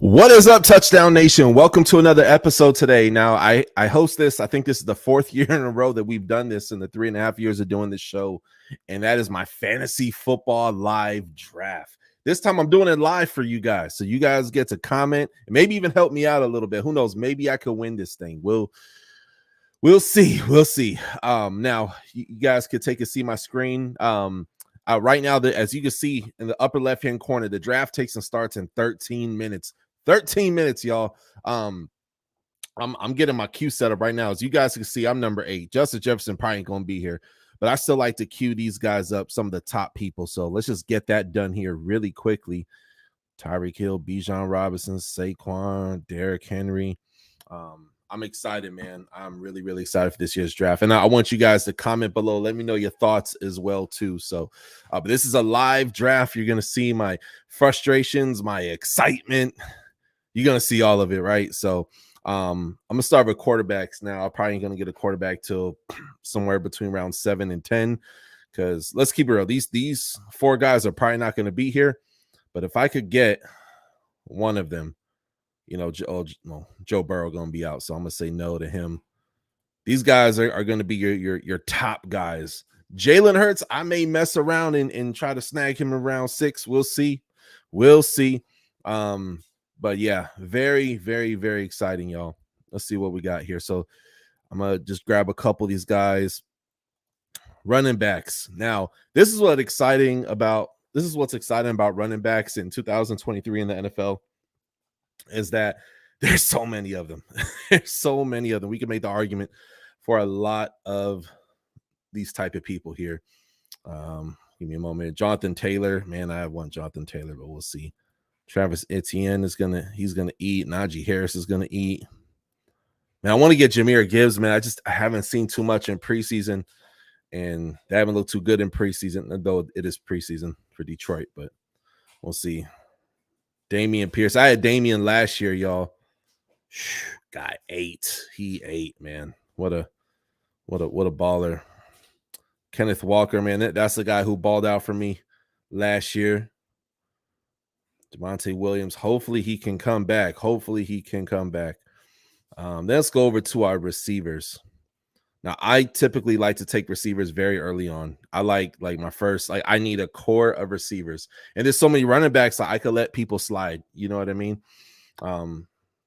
What is up, Touchdown Nation? Welcome to another episode today. Now, I host this. I think this is the fourth year in a row that we've done this in the 3.5 years of doing this show, and that is my fantasy football live draft. This time I'm doing it live for you guys, so you guys get to comment and maybe even help me out a little bit. Who knows? Maybe I could win this thing. We'll see. We'll see. Now you guys could take a see my screen. Right now, as you can see in the upper left-hand corner, the draft takes and starts in 13 minutes. 13 minutes, y'all. I'm getting my queue set up right now. As you guys can see, I'm number 8. Justin Jefferson probably ain't gonna be here, but I still like to queue these guys up, some of the top people. So let's just get that done here really quickly. Tyreek Hill, Bijan Robinson, Saquon, Derrick Henry. I'm excited, man. I'm really, really excited for this year's draft. And I want you guys to comment below. Let me know your thoughts as well, too. So, but this is a live draft. You're going to see my frustrations, my excitement. You're going to see all of it, right? So, I'm going to start with quarterbacks now. I'm probably going to get a quarterback till somewhere between round 7 and 10 because let's keep it real. These 4 guys are probably not going to be here. But if I could get one of them, you know, Joe Burrow going to be out, so I'm going to say no to him. These guys are going to be your top guys. Jalen Hurts, I may mess around and try to snag him in round 6. We'll see. We'll see. But yeah, very, very, very exciting, y'all. Let's see what we got here. So I'm going to just grab a couple of these guys. Running backs. Now, this is what's exciting about running backs in 2023 in the NFL. Is that there's so many of them. There's so many of them. We can make the argument for a lot of these type of people here. Give me a moment. Jonathan Taylor, man, I have one Jonathan Taylor, but we'll see. Travis Etienne he's gonna eat. Najee Harris is gonna eat. Man, I want to get Jahmyr Gibbs, man. I haven't seen too much in preseason, and they haven't looked too good in preseason, though it is preseason for Detroit, but we'll see. Damian Pierce. I had Damian last year, y'all. Guy ate. He ate, man. What a baller. Kenneth Walker, man. That's the guy who balled out for me last year. Devontae Williams. Hopefully he can come back. Let's go over to our receivers. Now, I typically like to take receivers very early on. I like my first, I need a core of receivers. And there's so many running backs that I could let people slide. You know what I mean?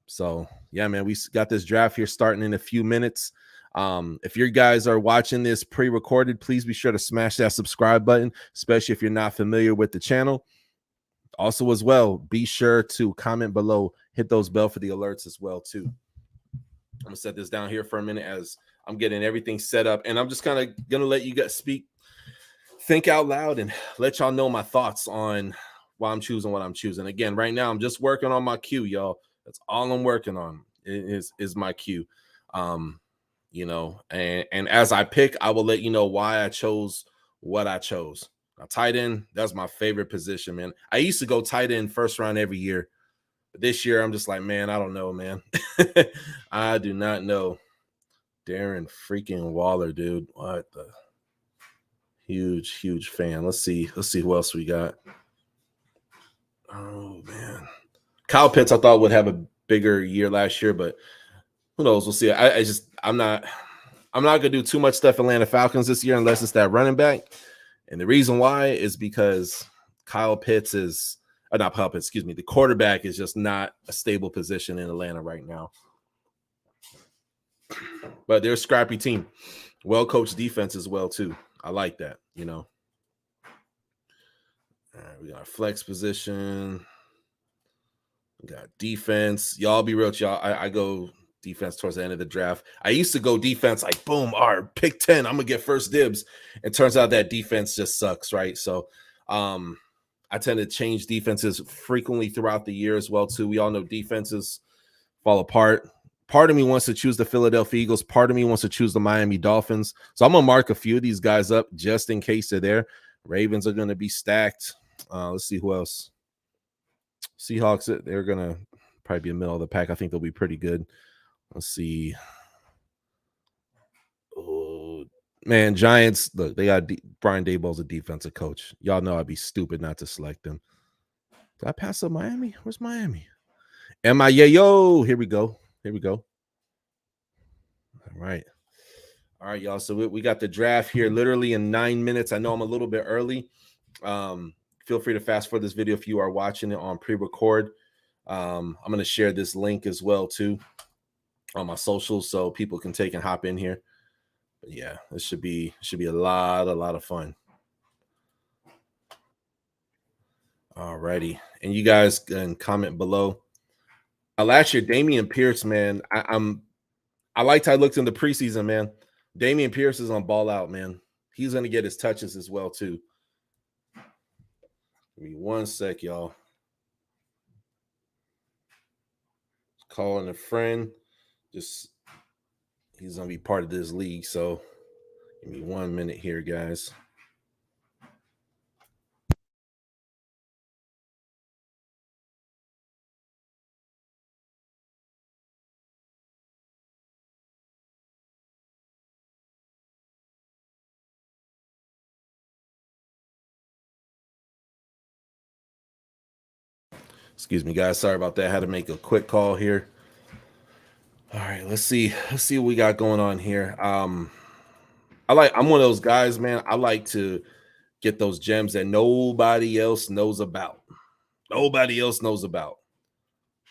So, yeah, man, we got this draft here starting in a few minutes. If you guys are watching this pre-recorded, please be sure to smash that subscribe button, especially if you're not familiar with the channel. Also, as well, be sure to comment below, hit those bell for the alerts as well, too. I'm going to set this down here for a minute as I'm getting everything set up, and I'm just kind of going to let you guys speak, think out loud, and let y'all know my thoughts on why I'm choosing what I'm choosing. Again, right now, I'm just working on my queue, y'all. That's all I'm working on is my queue. You know, and as I pick, I will let you know why I chose what I chose. Now, tight end, that's my favorite position, man. I used to go tight end first round every year. But this year, I'm just like, man, I don't know, man. I do not know. Darren freaking Waller, dude. What the huge fan. Let's see who else we got. Oh man. Kyle Pitts, I thought would have a bigger year last year, but who knows? We'll see. I'm not gonna do too much stuff Atlanta Falcons this year unless it's that running back. And the reason why is because Kyle Pitts is not Kyle Pitts, excuse me. The quarterback is just not a stable position in Atlanta right now. But they're a scrappy team. Well-coached defense as well, too. I like that, you know. All right, we got our flex position. We got defense. Y'all be real, y'all. I go defense towards the end of the draft. I used to go defense like, boom, all right, pick 10. I'm going to get first dibs. It turns out that defense just sucks, right? So I tend to change defenses frequently throughout the year as well, too. We all know defenses fall apart. Part of me wants to choose the Philadelphia Eagles. Part of me wants to choose the Miami Dolphins. So I'm going to mark a few of these guys up just in case they're there. Ravens are going to be stacked. Let's see who else. Seahawks, they're going to probably be in the middle of the pack. I think they'll be pretty good. Let's see. Oh, man, Giants, look, they got Brian Daboll's a defensive coach. Y'all know I'd be stupid not to select him. Did I pass up Miami? Where's Miami? Yo, here we go. Here we go. All right. All right, y'all. So we got the draft here literally in 9 minutes. I know I'm a little bit early. Feel free to fast forward this video if you are watching it on pre-record. I'm going to share this link as well too on my socials so people can take and hop in here. But yeah, this should be a lot of fun. All righty. And you guys can comment below. Last year, Dameon Pierce, man, I liked how I looked in the preseason, man. Dameon Pierce is on ball out, man. He's going to get his touches as well, too. Give me 1 sec, y'all. Calling a friend. Just he's going to be part of this league. So give me 1 minute here, guys. Excuse me, guys. Sorry about that. I had to make a quick call here. All right, let's see. Let's see what we got going on here. I'm one of those guys, man. I like to get those gems that nobody else knows about. Nobody else knows about.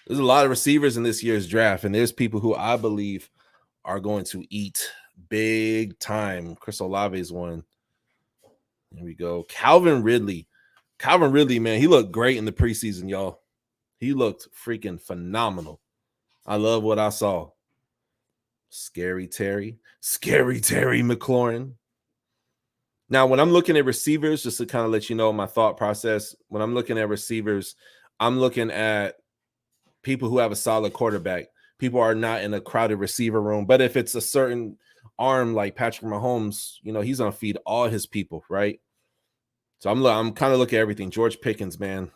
There's a lot of receivers in this year's draft, and there's people who I believe are going to eat big time. Chris Olave is one. Here we go. Calvin Ridley. Calvin Ridley, man, he looked great in the preseason, y'all. He looked freaking phenomenal. I love what I saw. Scary Terry McLaurin. Now, when I'm looking at receivers, just to kind of let you know my thought process, when I'm looking at receivers, I'm looking at people who have a solid quarterback. People are not in a crowded receiver room. But if it's a certain arm like Patrick Mahomes, you know, he's going to feed all his people, right? So I'm kind of looking at everything. George Pickens, man.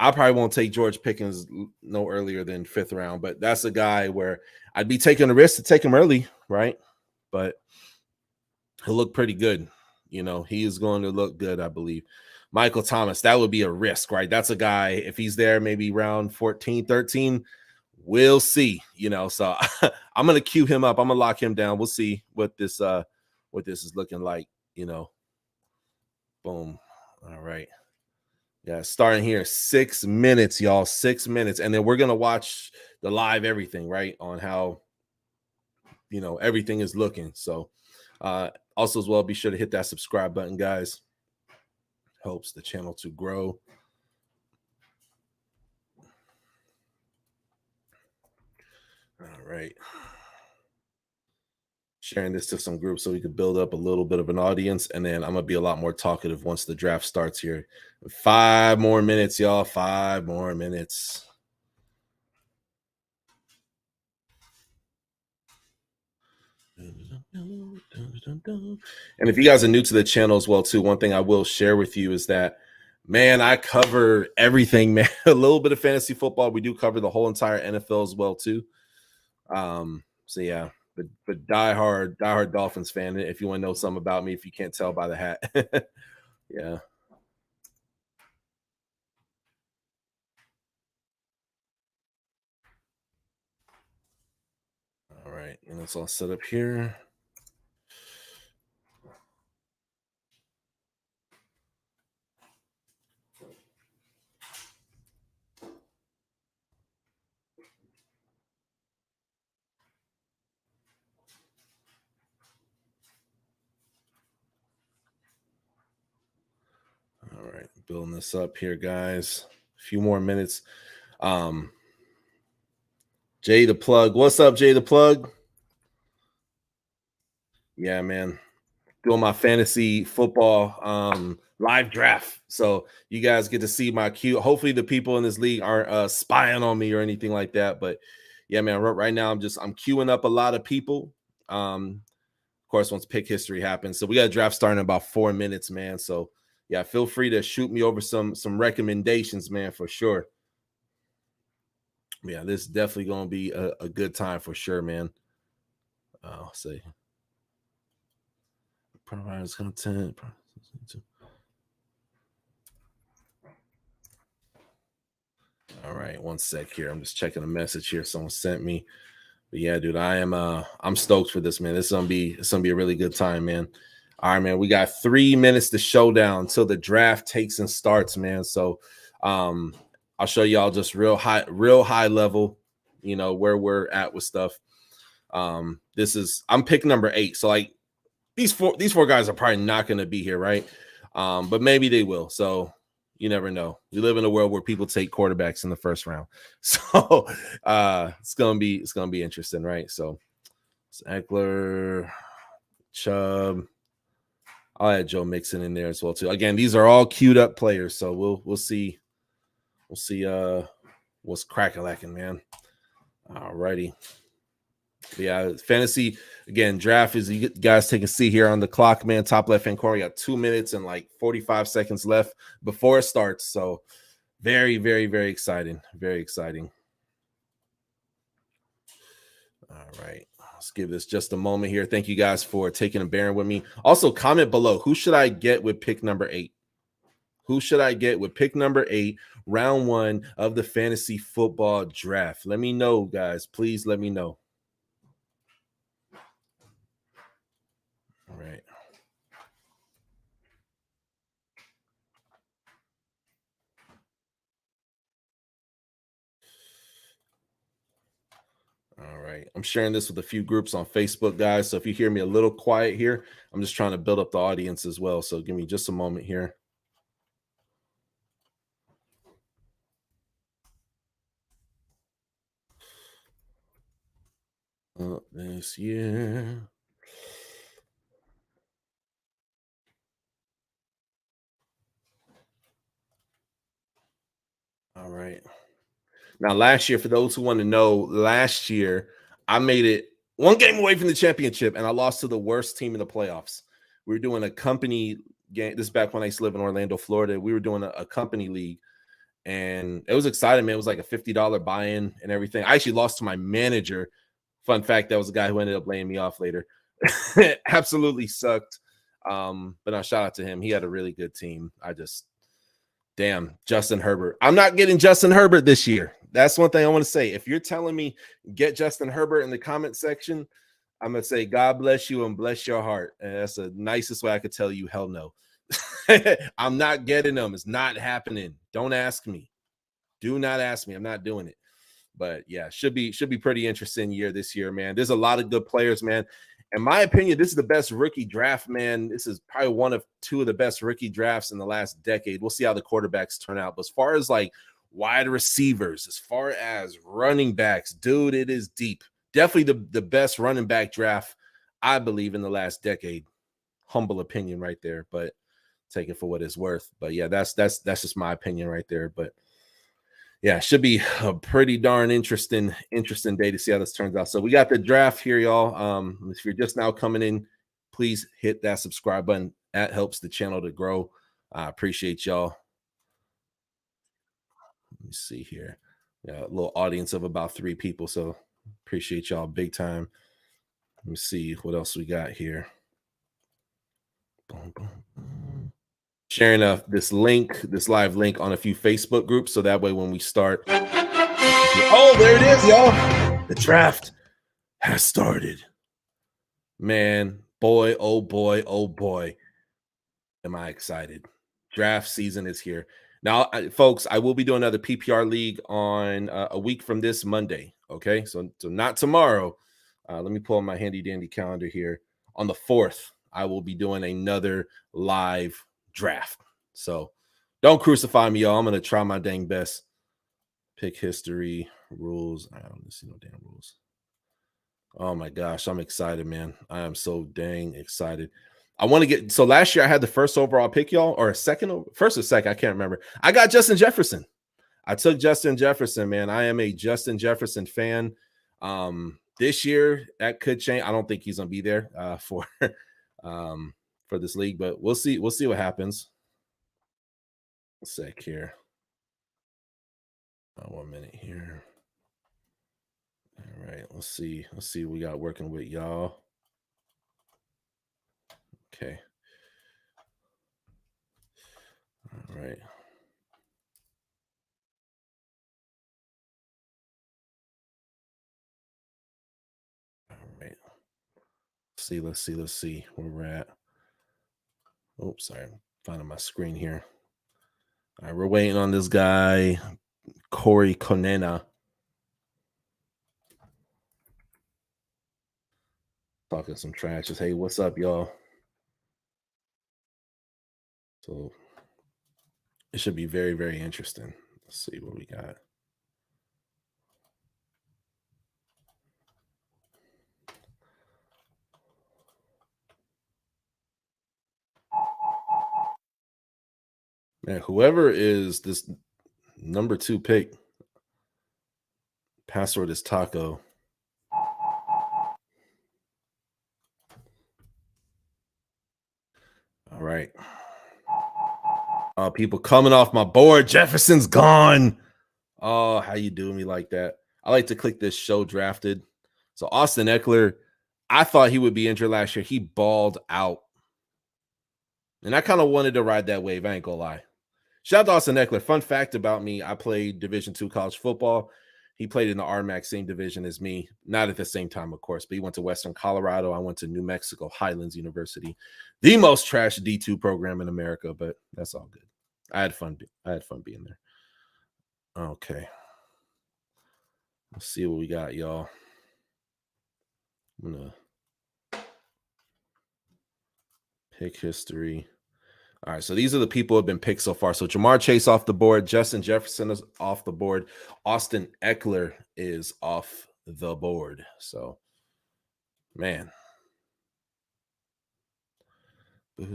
I probably won't take George Pickens no earlier than 5th round, but that's a guy where I'd be taking a risk to take him early, right? But he'll look pretty good. You know, he is going to look good, I believe. Michael Thomas, that would be a risk, right? That's a guy, if he's there maybe round 14, 13, we'll see, you know. So I'm going to queue him up. I'm going to lock him down. We'll see what this is looking like, you know. Boom. All right. Yeah, starting here 6 minutes, y'all. 6 minutes. And then we're going to watch the live everything, right? On how, you know, everything is looking. So also as well, be sure to hit that subscribe button, guys. Helps the channel to grow. All right. Sharing this to some groups so we could build up a little bit of an audience. And then I'm going to be a lot more talkative once the draft starts here. 5 more minutes, y'all. 5 more minutes. And if you guys are new to the channel as well, too, one thing I will share with you is that, man, I cover everything, man. A little bit of fantasy football. We do cover the whole entire NFL as well, too. So yeah, but diehard Dolphins fan. If you want to know something about me, if you can't tell by the hat, yeah. All right, and it's all set up here. All right, building this up here, guys. A few more minutes. Jay the Plug. What's up, Jay the Plug? Yeah, man. Doing my fantasy football live draft. So you guys get to see my queue. Hopefully the people in this league aren't spying on me or anything like that. But yeah, man, right now I'm queuing up a lot of people. Of course, once pick history happens. So we got a draft starting in about 4 minutes, man. So yeah, feel free to shoot me over some recommendations, man, for sure. Yeah, this is definitely going to be a good time for sure, man. I'll say provides content. All All right, one sec here. I'm just checking a message here someone sent me. But yeah, dude, I'm stoked for this, man. It's gonna be a really good time, man. All right, man. We got 3 minutes to showdown until the draft takes and starts, man. So um I'll show y'all just real high level, where we're at with stuff. I'm pick number 8. So like these four guys are probably not gonna be here, right? But maybe they will. So you never know. We live in a world where people take quarterbacks in the first round. So it's gonna be interesting, right? So it's Eckler, Chubb. I'll add Joe Mixon in there as well too. Again, these are all queued up players, so we'll see what's cracking lacking, man. All righty. Yeah, fantasy again. Draft is you guys take a seat here on the clock, man. Top left hand corner. We got 2 minutes and like 45 seconds left before it starts. So very, very, very exciting. Very exciting. All right. Let's give this just a moment here. Thank you guys for taking and bearing with me. Also, comment below. Who should I get with pick number 8? Who should I get with pick number 8, round 1 of the fantasy football draft? Let me know, guys. Please let me know. All right. All right. I'm sharing this with a few groups on Facebook, guys. So if you hear me a little quiet here, I'm just trying to build up the audience as well. So give me just a moment here. This year. All right. Now, last year, for those who want to know, last year I made it one game away from the championship, and I lost to the worst team in the playoffs. We were doing a company game. This is back when I used to live in Orlando, Florida. We were doing a company league, and it was exciting, man. It was like a $50 buy-in and everything. I actually lost to my manager. Fun fact, that was the guy who ended up laying me off later. Absolutely sucked. But no, shout out to him. He had a really good team. Damn, Justin Herbert. I'm not getting Justin Herbert this year. That's one thing I want to say. If you're telling me get Justin Herbert in the comment section, I'm going to say, God bless you and bless your heart. And that's the nicest way I could tell you, hell no. I'm not getting them. It's not happening. Don't ask me. Do not ask me. I'm not doing it. But yeah, should be pretty interesting year this year, man. There's a lot of good players, man. In my opinion, this is the best rookie draft, man. This is probably one of two of the best rookie drafts in the last decade. We'll see how the quarterbacks turn out. But as far as like wide receivers, as far as running backs, dude, it is deep. Definitely the best running back draft, I believe, in the last decade. Humble opinion right there, but take it for what it's worth. But yeah, that's just my opinion right there. But yeah, should be a pretty darn interesting day to see how this turns out. So we got the draft here, y'all. If you're just now coming in, please hit that subscribe button. That helps the channel to grow. I appreciate y'all. Let me see here. Yeah, a little audience of about 3 people. So appreciate y'all big time. Let me see what else we got here. Boom, boom, boom. Sharing this live link on a few Facebook groups. So that way when we start. Oh, there it is, y'all. The draft has started. Man, boy, oh boy, oh boy. Am I excited. Draft season is here. Now, folks, I will be doing another PPR league on a week from this Monday. Okay. So not tomorrow. Let me pull up my handy dandy calendar here. On the 4th, I will be doing another live draft. So don't crucify me, y'all. I'm going to try my dang best. Pick history, rules. I don't see no damn rules. Oh my gosh, I'm excited, man. I am so dang excited. I want to get so last year I had the first overall pick, y'all, or first or second, I can't remember. I got Justin Jefferson. I took Justin Jefferson, man. I am a Justin Jefferson fan. This year that could change. I don't think he's gonna be there for this league, but we'll see. We'll see what happens. A sec here. 1 minute here. All right, let's see. Let's see what we got working with y'all. Okay. All right. Let's see where we're at. Oops, sorry, I'm finding my screen here. All right, we're waiting on this guy, Corey Konena. Talking some trash. Just, hey, what's up, y'all? So it should be very, very interesting. Let's see what we got. Man, whoever is this number 2 pick, password is taco. All right. People coming off my board. Jefferson's gone. Oh, how you doing me like that? I like to click this show drafted. So Austin Eckler, I thought he would be injured last year. He balled out. And I kind of wanted to ride that wave. I ain't gonna lie. Shout out to Austin Eckler. Fun fact about me: I played Division II college football. He played in the RMAC, same division as me. Not at the same time, of course, but he went to Western Colorado. I went to New Mexico Highlands University, the most trash D2 program in America, but that's all good. I had fun. I had fun being there. Okay. Let's see what we got, y'all. I'm gonna pick history. All right, so these are the people who have been picked so far. So Jamar Chase off the board, Justin Jefferson is off the board, Austin Eckler is off the board. So, man. All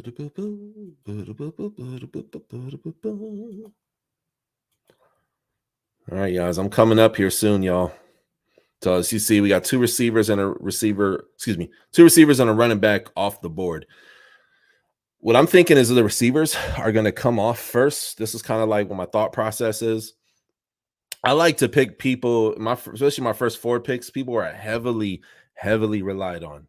right, guys, I'm coming up here soon, y'all. So as you see, we got 2 receivers and a receiver, 2 receivers and a running back off the board. What I'm thinking is the receivers are going to come off first. This is kind of like what my thought process is. I like to pick people, especially my first 4 picks, people are heavily relied on.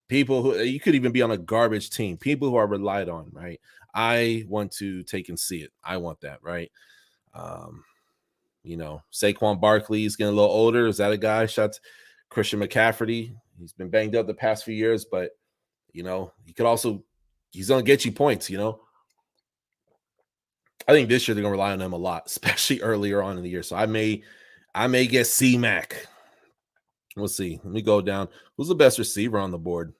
People who you could even be on a garbage team, people who are relied on, right? I want to take and see it. I want that, right? Saquon Barkley is getting a little older. Is that a guy? Shots Christian McCaffrey. He's been banged up the past few years, but he could also he's gonna get you points, I think this year they're gonna rely on him a lot, especially earlier on in the year. So I may get C-Mac. We'll see. Let me go down. Who's the best receiver on the board?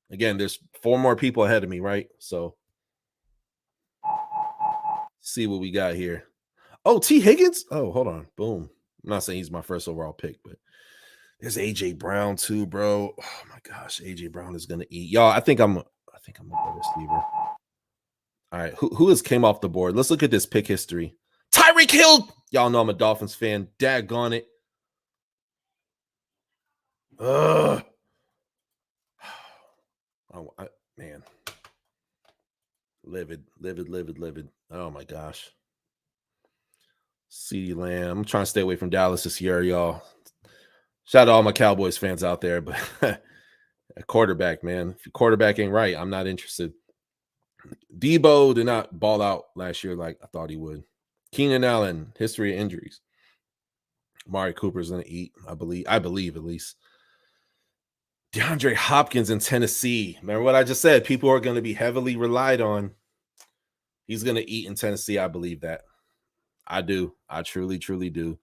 Again, there's 4 more people ahead of me, right? So see what we got here. Oh, T. Higgins? Oh, hold on. Boom. I'm not saying he's my first overall pick, but there's AJ Brown too, bro. Oh my gosh, AJ Brown is gonna eat. Y'all, I think I'm a better receiver. All right, who has came off the board? Let's look at this pick history. Tyreek Hill. Y'all know I'm a Dolphins fan. Daggone it. Ugh. Oh, man. Livid. Oh my gosh. CeeDee Lamb. I'm trying to stay away from Dallas this year, y'all. Shout out to all my Cowboys fans out there, but a quarterback, man. If your quarterback ain't right, I'm not interested. Debo did not ball out last year like I thought he would. Keenan Allen, history of injuries. Amari Cooper's gonna eat, I believe at least. DeAndre Hopkins in Tennessee. Remember what I just said? People are going to be heavily relied on. He's going to eat in Tennessee. I believe that. I do. I truly do.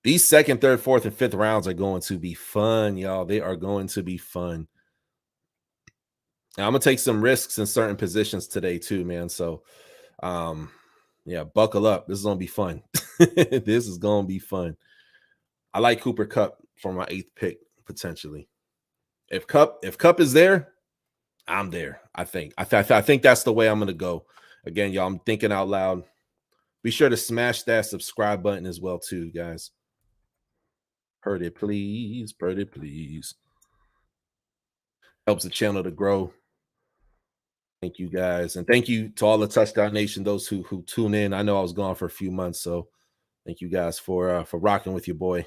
These 2nd, 3rd, 4th, and 5th rounds are going to be fun, y'all. They are going to be fun. Now, I'm going to take some risks in certain positions today too, man. So, yeah, buckle up. This is going to be fun. This is going to be fun. I like Cooper Kupp for my 8th pick, potentially. If Kupp is there, I'm there. I think that's the way I'm going to go. Again, y'all, I'm thinking out loud. Be sure to smash that subscribe button as well, too, guys. Heard it, please. Heard it, please. Helps the channel to grow. Thank you, guys. And thank you to all the Touchdown Nation, those who tune in. I know I was gone for a few months, so thank you guys for rocking with your boy.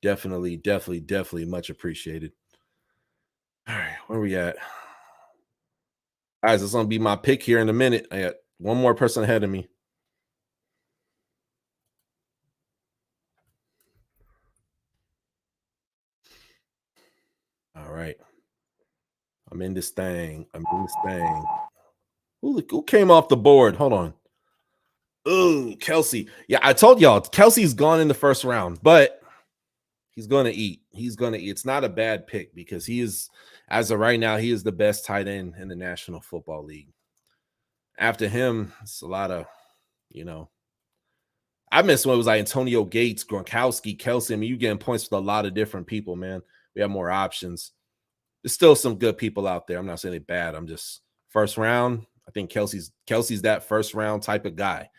Definitely much appreciated. All right, where we at? Guys, it's gonna be my pick here in a minute. I got one more person ahead of me. All right. I'm in this thing. I'm in this thing. Who came off the board? Hold on. Ooh, Kelsey. Yeah, I told y'all Kelsey's gone in the first round, but he's going to eat. He's going to eat. It's not a bad pick because he is, as of right now, he is the best tight end in the National Football League. After him, it's a lot of, you know, I miss when it was like Antonio Gates, Gronkowski, Kelsey. I mean, you're getting points with a lot of different people, man. We have more options. There's still some good people out there. I'm not saying they're bad. I'm just first round. I think Kelsey's that first round type of guy.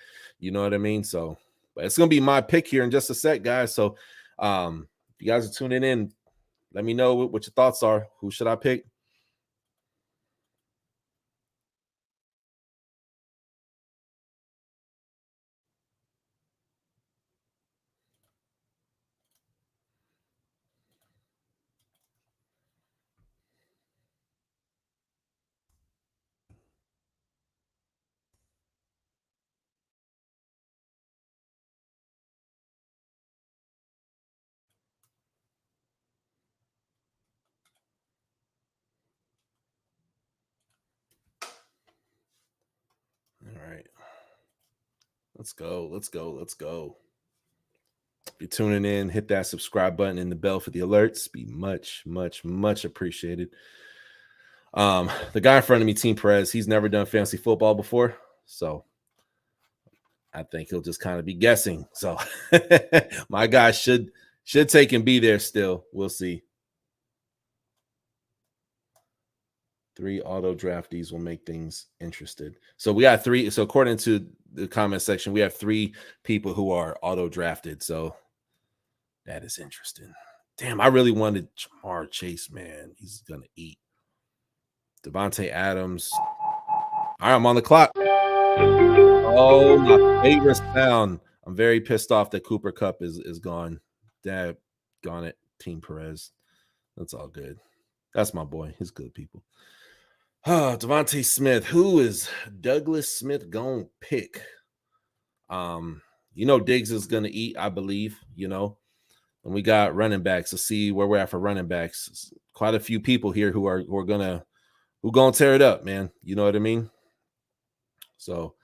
You know what I mean? So, but it's gonna be my pick here in just a sec, guys. So, if you guys are tuning in, let me know what your thoughts are. Who should I pick? All right. Let's go. Let's go. Let's go. If you're tuning in, hit that subscribe button and the bell for the alerts. Be much, much, much appreciated. The guy in front of me, Team Perez, he's never done fantasy football before. So I think he'll just kind of be guessing. So my guy should take and be there still. We'll see. 3 auto draftees will make things interested. So we got 3. So according to the comment section, we have 3 people who are auto drafted. So that is interesting. Damn, I really wanted Jamar Chase, man. He's gonna eat. Devontae Adams. All right, I'm on the clock. Oh, my favorite sound. I'm very pissed off that Cooper Kupp is gone. Dad, gone it. Team Perez. That's all good. That's my boy. He's good people. Devontae Smith. Who is Douglas Smith gonna pick? You know, Diggs is gonna eat, I believe, you know. And we got running backs. Let's see where we're at for running backs. Quite a few people here who are gonna tear it up, man. You know what I mean? So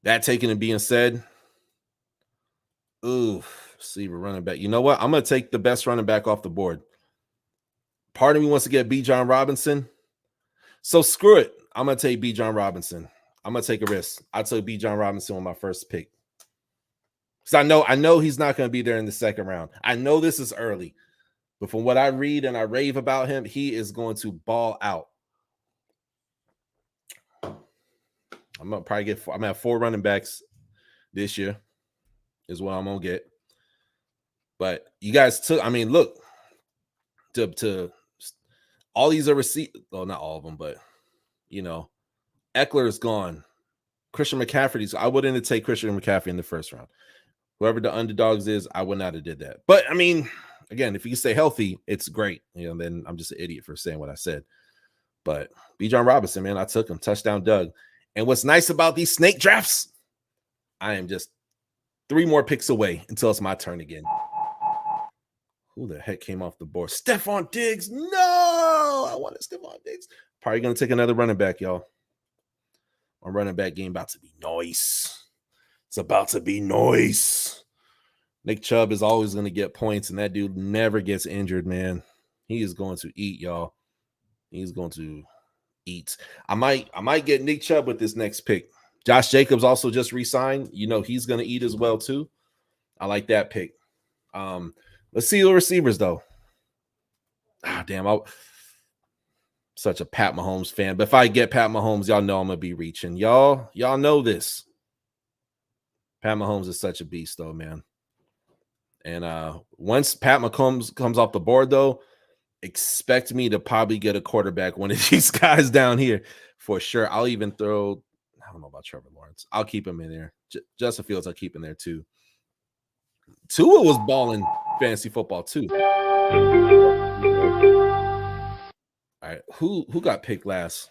that taken and being said, receiver running back. You know what? I'm gonna take the best running back off the board. Part of me wants to get Bijan Robinson. So screw it. I'm gonna take Bijan Robinson. I'm gonna take a risk. I took Bijan Robinson on my first pick. Because I know he's not gonna be there in the second round. I know this is early, but from what I read and I rave about him, he is going to ball out. I'm gonna probably get. I'm gonna have 4 running backs this year, is what I'm gonna get. But you guys took. I mean, look, to all these are received. Well, not all of them, but you know, Eckler is gone. Christian McCaffrey's. I wouldn't take Christian McCaffrey in the first round. Whoever the underdogs is, I would not have did that. But I mean, again, if you can stay healthy, it's great. You know, then I'm just an idiot for saying what I said. But Bijan Robinson, man, I took him. TouchdownDoug. And what's nice about these snake drafts, I am just 3 more picks away until it's my turn again. Who the heck came off the board? Stephon Diggs. No, I wanted Stephon Diggs. Probably going to take another running back, y'all. My running back game about to be nice. It's about to be nice. Nick Chubb is always going to get points, and that dude never gets injured, man. He is going to eat, y'all. He's going to eat. I might get Nick Chubb with this next pick. Josh Jacobs also just re-signed. You know, he's going to eat as well, too. I like that pick. Let's see the receivers, though. Damn, I'm such a Pat Mahomes fan. But if I get Pat Mahomes, y'all know I'm going to be reaching. Y'all know this. Pat Mahomes is such a beast, though, man. And once Pat Mahomes comes off the board, though, expect me to probably get a quarterback, one of these guys down here for sure. I'll even throw, I don't know about Trevor Lawrence. I'll keep him in there. Justin Fields, I'll keep in there too. Tua was balling fantasy football too. All right, who got picked last?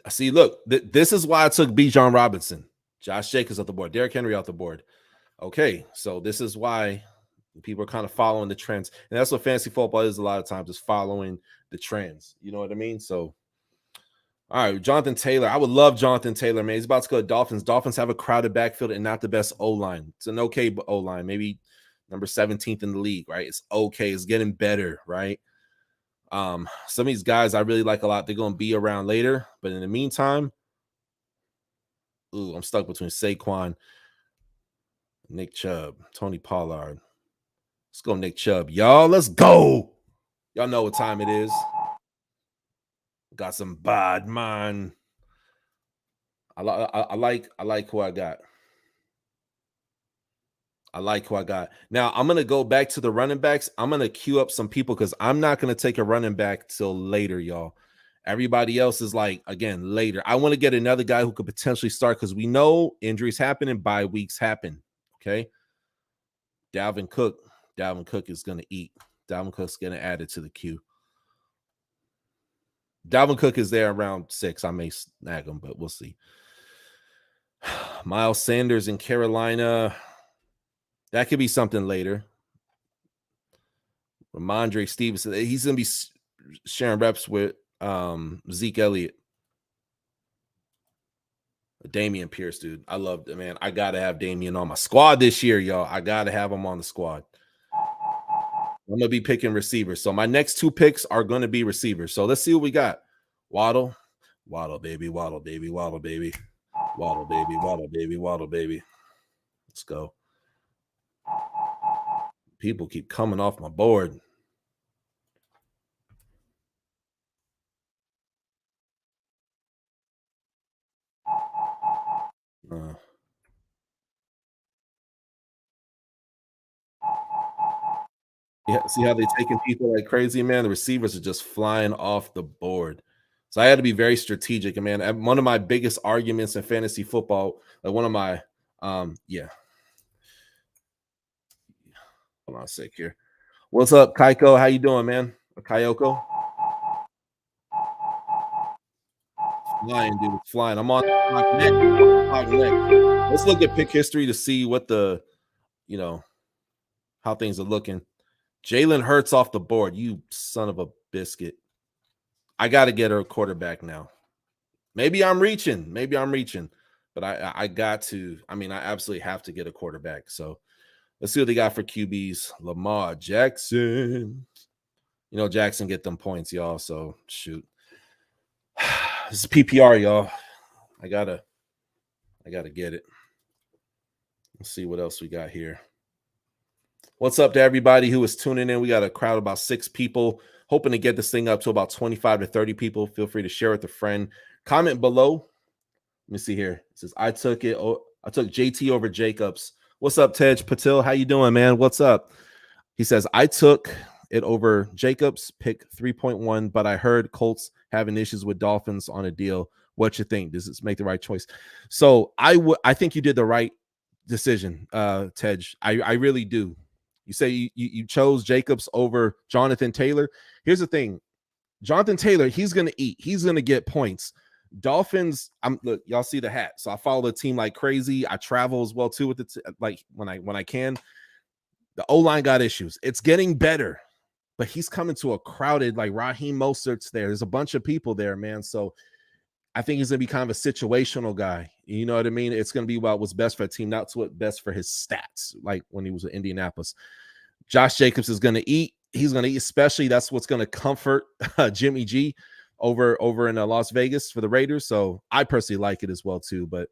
I see. Look, this is why I took Bijan Robinson, Josh Jacobs off the board, Derrick Henry off the board. Okay, so this is why People are kind of following the trends, and that's what fantasy football is a lot of times, is following the trends. You know what I mean? So, all right, Jonathan Taylor. I would love Jonathan Taylor, man. He's about to go to Dolphins. Dolphins have a crowded backfield and not the best O line. It's an okay O line, maybe number 17th in the league, right? It's okay. It's getting better, right? Some of these guys I really like a lot. They're going to be around later, but in the meantime, I'm stuck between Saquon, Nick Chubb, Tony Pollard. Let's go, Nick Chubb, y'all. Let's go. Y'all know what time it is. Got some bad man. I like who I got. I like who I got. Now I'm gonna go back to the running backs. I'm gonna queue up some people because I'm not gonna take a running back till later, y'all. Everybody else is like, again, later. I want to get another guy who could potentially start because we know injuries happen and bye weeks happen. Okay. Dalvin Cook. Dalvin Cook is gonna eat. Dalvin Cook's gonna add it to the queue. Dalvin Cook is there around 6. I may snag him, but we'll see. Miles Sanders in Carolina. That could be something later. Ramondre Stevenson. He's going to be sharing reps with Zeke Elliott. Damian Pierce, dude. I love it, man. I got to have Damian on my squad this year, y'all. I got to have him on the squad. I'm going to be picking receivers. So my next 2 picks are going to be receivers. So let's see what we got. Waddle. Waddle, baby. Waddle, baby. Waddle, baby. Waddle, baby. Waddle, baby. Waddle, baby. Let's go. People keep coming off my board. Yeah, see how they're taking people like crazy, man? The receivers are just flying off the board. So I had to be very strategic. And man, one of my biggest arguments in fantasy football, like one of my hold on a sec here. What's up, Kaiko? How you doing, man? Or Kayoko? Flying, dude. Flying. I'm on neck. Let's look at pick history to see what the how things are looking. Jalen Hurts off the board. You son of a biscuit. I got to get her a quarterback now. Maybe I'm reaching, but I got to. I mean, I absolutely have to get a quarterback. So let's see what they got for QBs. Lamar Jackson. Jackson get them points, y'all. So shoot. This is PPR, y'all. I gotta get it. Let's see what else we got here. What's up to everybody who is tuning in? We got a crowd of about 6 people. Hoping to get this thing up to about 25 to 30 people. Feel free to share with a friend. Comment below. Let me see here. It says, I took JT over Jacobs. What's up, Tej Patil? How you doing, man? What's up? He says, I took it over Jacobs, pick 3.1, but I heard Colts having issues with Dolphins on a deal. What you think? Does this make the right choice? So I think you did the right decision, Tej. I really do. You say you chose Jacobs over Jonathan Taylor. Here's the thing. Jonathan Taylor, he's going to eat. He's going to get points. Dolphins, look, y'all see the hat. So I follow the team like crazy. I travel as well too with it, like when I can. The O-line got issues. It's getting better, but he's coming to a crowded, like Raheem Mostert's there. There's a bunch of people there, man. So I think he's going to be kind of a situational guy. You know what I mean? It's going to be about what's best for a team, not what's best for his stats, like when he was in Indianapolis. Josh Jacobs is going to eat. He's going to eat, especially that's what's going to comfort Jimmy G over in Las Vegas for the Raiders. So I personally like it as well too. But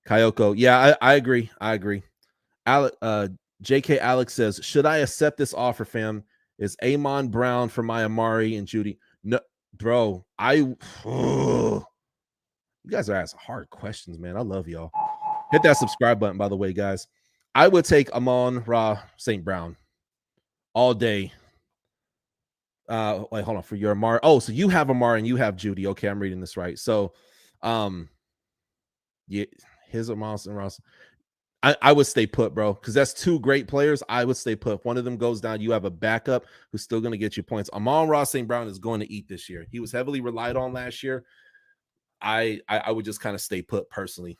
Kayoko, yeah, I agree. JK Alex says, should I accept this offer, fam? Is Amon Brown for my Amari and Judy? No, bro. You guys are asking hard questions, man. I love y'all. Hit that subscribe button, by the way, guys. I would take Amon-Ra St. Brown all day. Wait, hold on for your Amari. Oh, so you have Amari and you have Judy. Okay, I'm reading this right. So, yeah, his Amon and Ross. I would stay put, bro, because that's 2 great players. I would stay put. If one of them goes down, you have a backup who's still going to get you points. Amon-Ra St. Brown is going to eat this year. He was heavily relied on last year. I would just kind of stay put personally.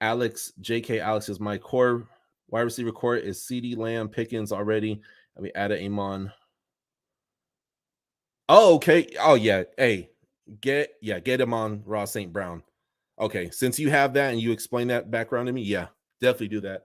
JK Alex is my core Wide receiver court is CD Lamb, Pickens already. Let me add a Amon. Oh, okay. Oh, yeah. Hey, get him on Ross St. Brown. Okay, since you have that and you explain that background to me, yeah, definitely do that.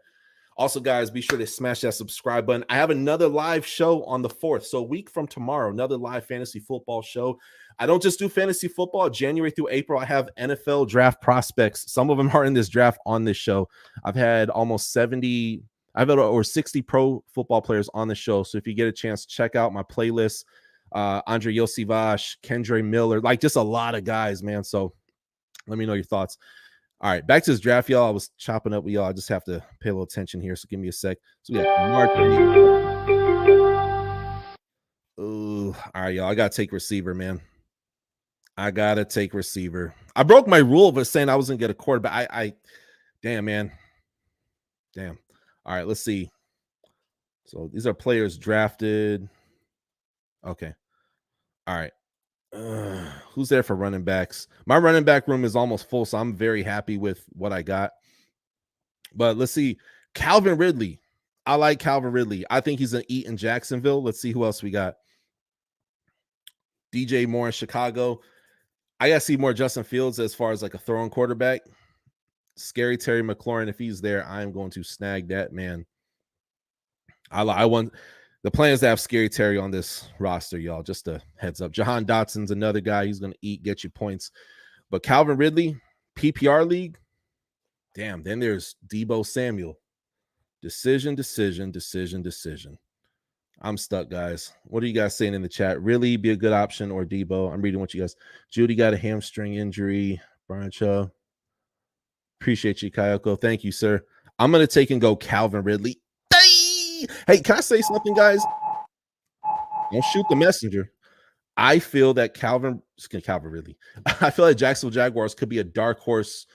Also, guys, be sure to smash that subscribe button. I have another live show on the 4th. So a week from tomorrow, another live fantasy football show. I don't just do fantasy football. January through April, I have NFL draft prospects. Some of them are in this draft on this show. I've had almost 70, I've had over 60 pro football players on the show. So if you get a chance, check out my playlist. Andre Yosivash, Kendre Miller, like just a lot of guys, man. So let me know your thoughts. All right, back to this draft, y'all. I was chopping up with y'all. I just have to pay a little attention here, so give me a sec. So we got Mark. Ooh, all right, y'all. I gotta take receiver, man. I gotta take receiver. I broke my rule of saying I was gonna get a quarterback. I damn, man. Damn. All right, let's see. So these are players drafted. Okay. All right. Who's there for running backs? My running back room is almost full, so I'm very happy with what I got. But let's see. Calvin Ridley. I like Calvin Ridley. I think he's an eat in Jacksonville. Let's see who else we got. DJ Moore in Chicago. I got to see more Justin Fields as far as like a throwing quarterback. Scary Terry McLaurin. If he's there, I'm going to snag that, man. I want the plans to have Scary Terry on this roster, y'all. Just a heads up. Jahan Dotson's another guy. He's going to eat, get you points. But Calvin Ridley, PPR league. Damn, then there's Deebo Samuel. Decision. I'm stuck, guys. What are you guys saying in the chat? Really be a good option or Deebo? I'm reading what you guys. Judy got a hamstring injury. Brian Shaw. Appreciate you, Kayoko. Thank you, sir. I'm going to take and go Calvin Ridley. Hey, can I say something, guys? Don't shoot the messenger. I feel that Calvin Ridley. I feel like Jacksonville Jaguars could be a dark horse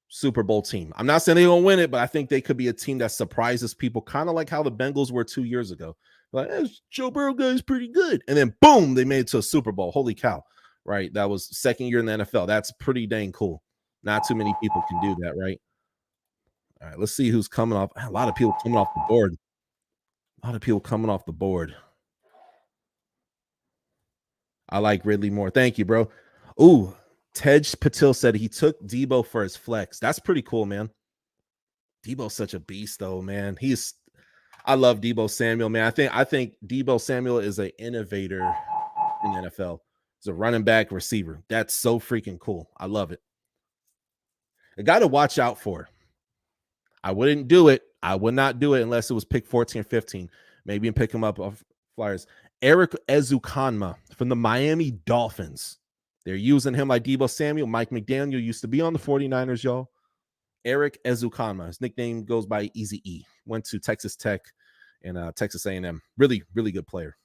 Super Bowl team. I'm not saying they're going to win it, but I think they could be a team that surprises people, kind of like how the Bengals were 2 years ago. Like, Joe Burrow guy's pretty good. And then, boom, they made it to a Super Bowl. Holy cow, right? That was second year in the NFL. That's pretty dang cool. Not too many people can do that, right? All right, let's see who's coming off. A lot of people coming off the board. I like Ridley more. Thank you, bro. Ooh, Tej Patil said he took Deebo for his flex. That's pretty cool, man. Deebo's such a beast, though, man. I love Deebo Samuel, man. I think Deebo Samuel is an innovator in the NFL. He's a running back receiver. That's so freaking cool. I love it. A guy to watch out for. I wouldn't do it. I would not do it unless it was pick 14 or 15. Maybe and pick him up off Flyers. Eric Ezukanma from the Miami Dolphins. They're using him like Deebo Samuel. Mike McDaniel used to be on the 49ers, y'all. Eric Ezukanma. His nickname goes by Easy E. Went to Texas Tech and Texas A&M. Really, really good player.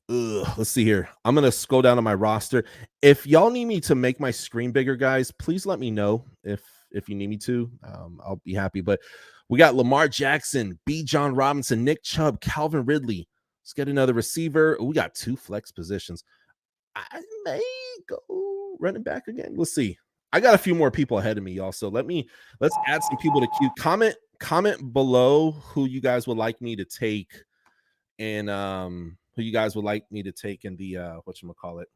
Let's see here. I'm going to scroll down on my roster. If y'all need me to make my screen bigger, guys, please let me know if you need me to. I'll be happy. But we got Lamar Jackson, B. John Robinson, Nick Chubb, Calvin Ridley. Let's get another receiver. We got 2 flex positions. I may go running back again. Let's see. I got a few more people ahead of me, y'all. So let's add some people to queue. Comment below who you guys would like me to take, and who you guys would like me to take in the whatchamacallit,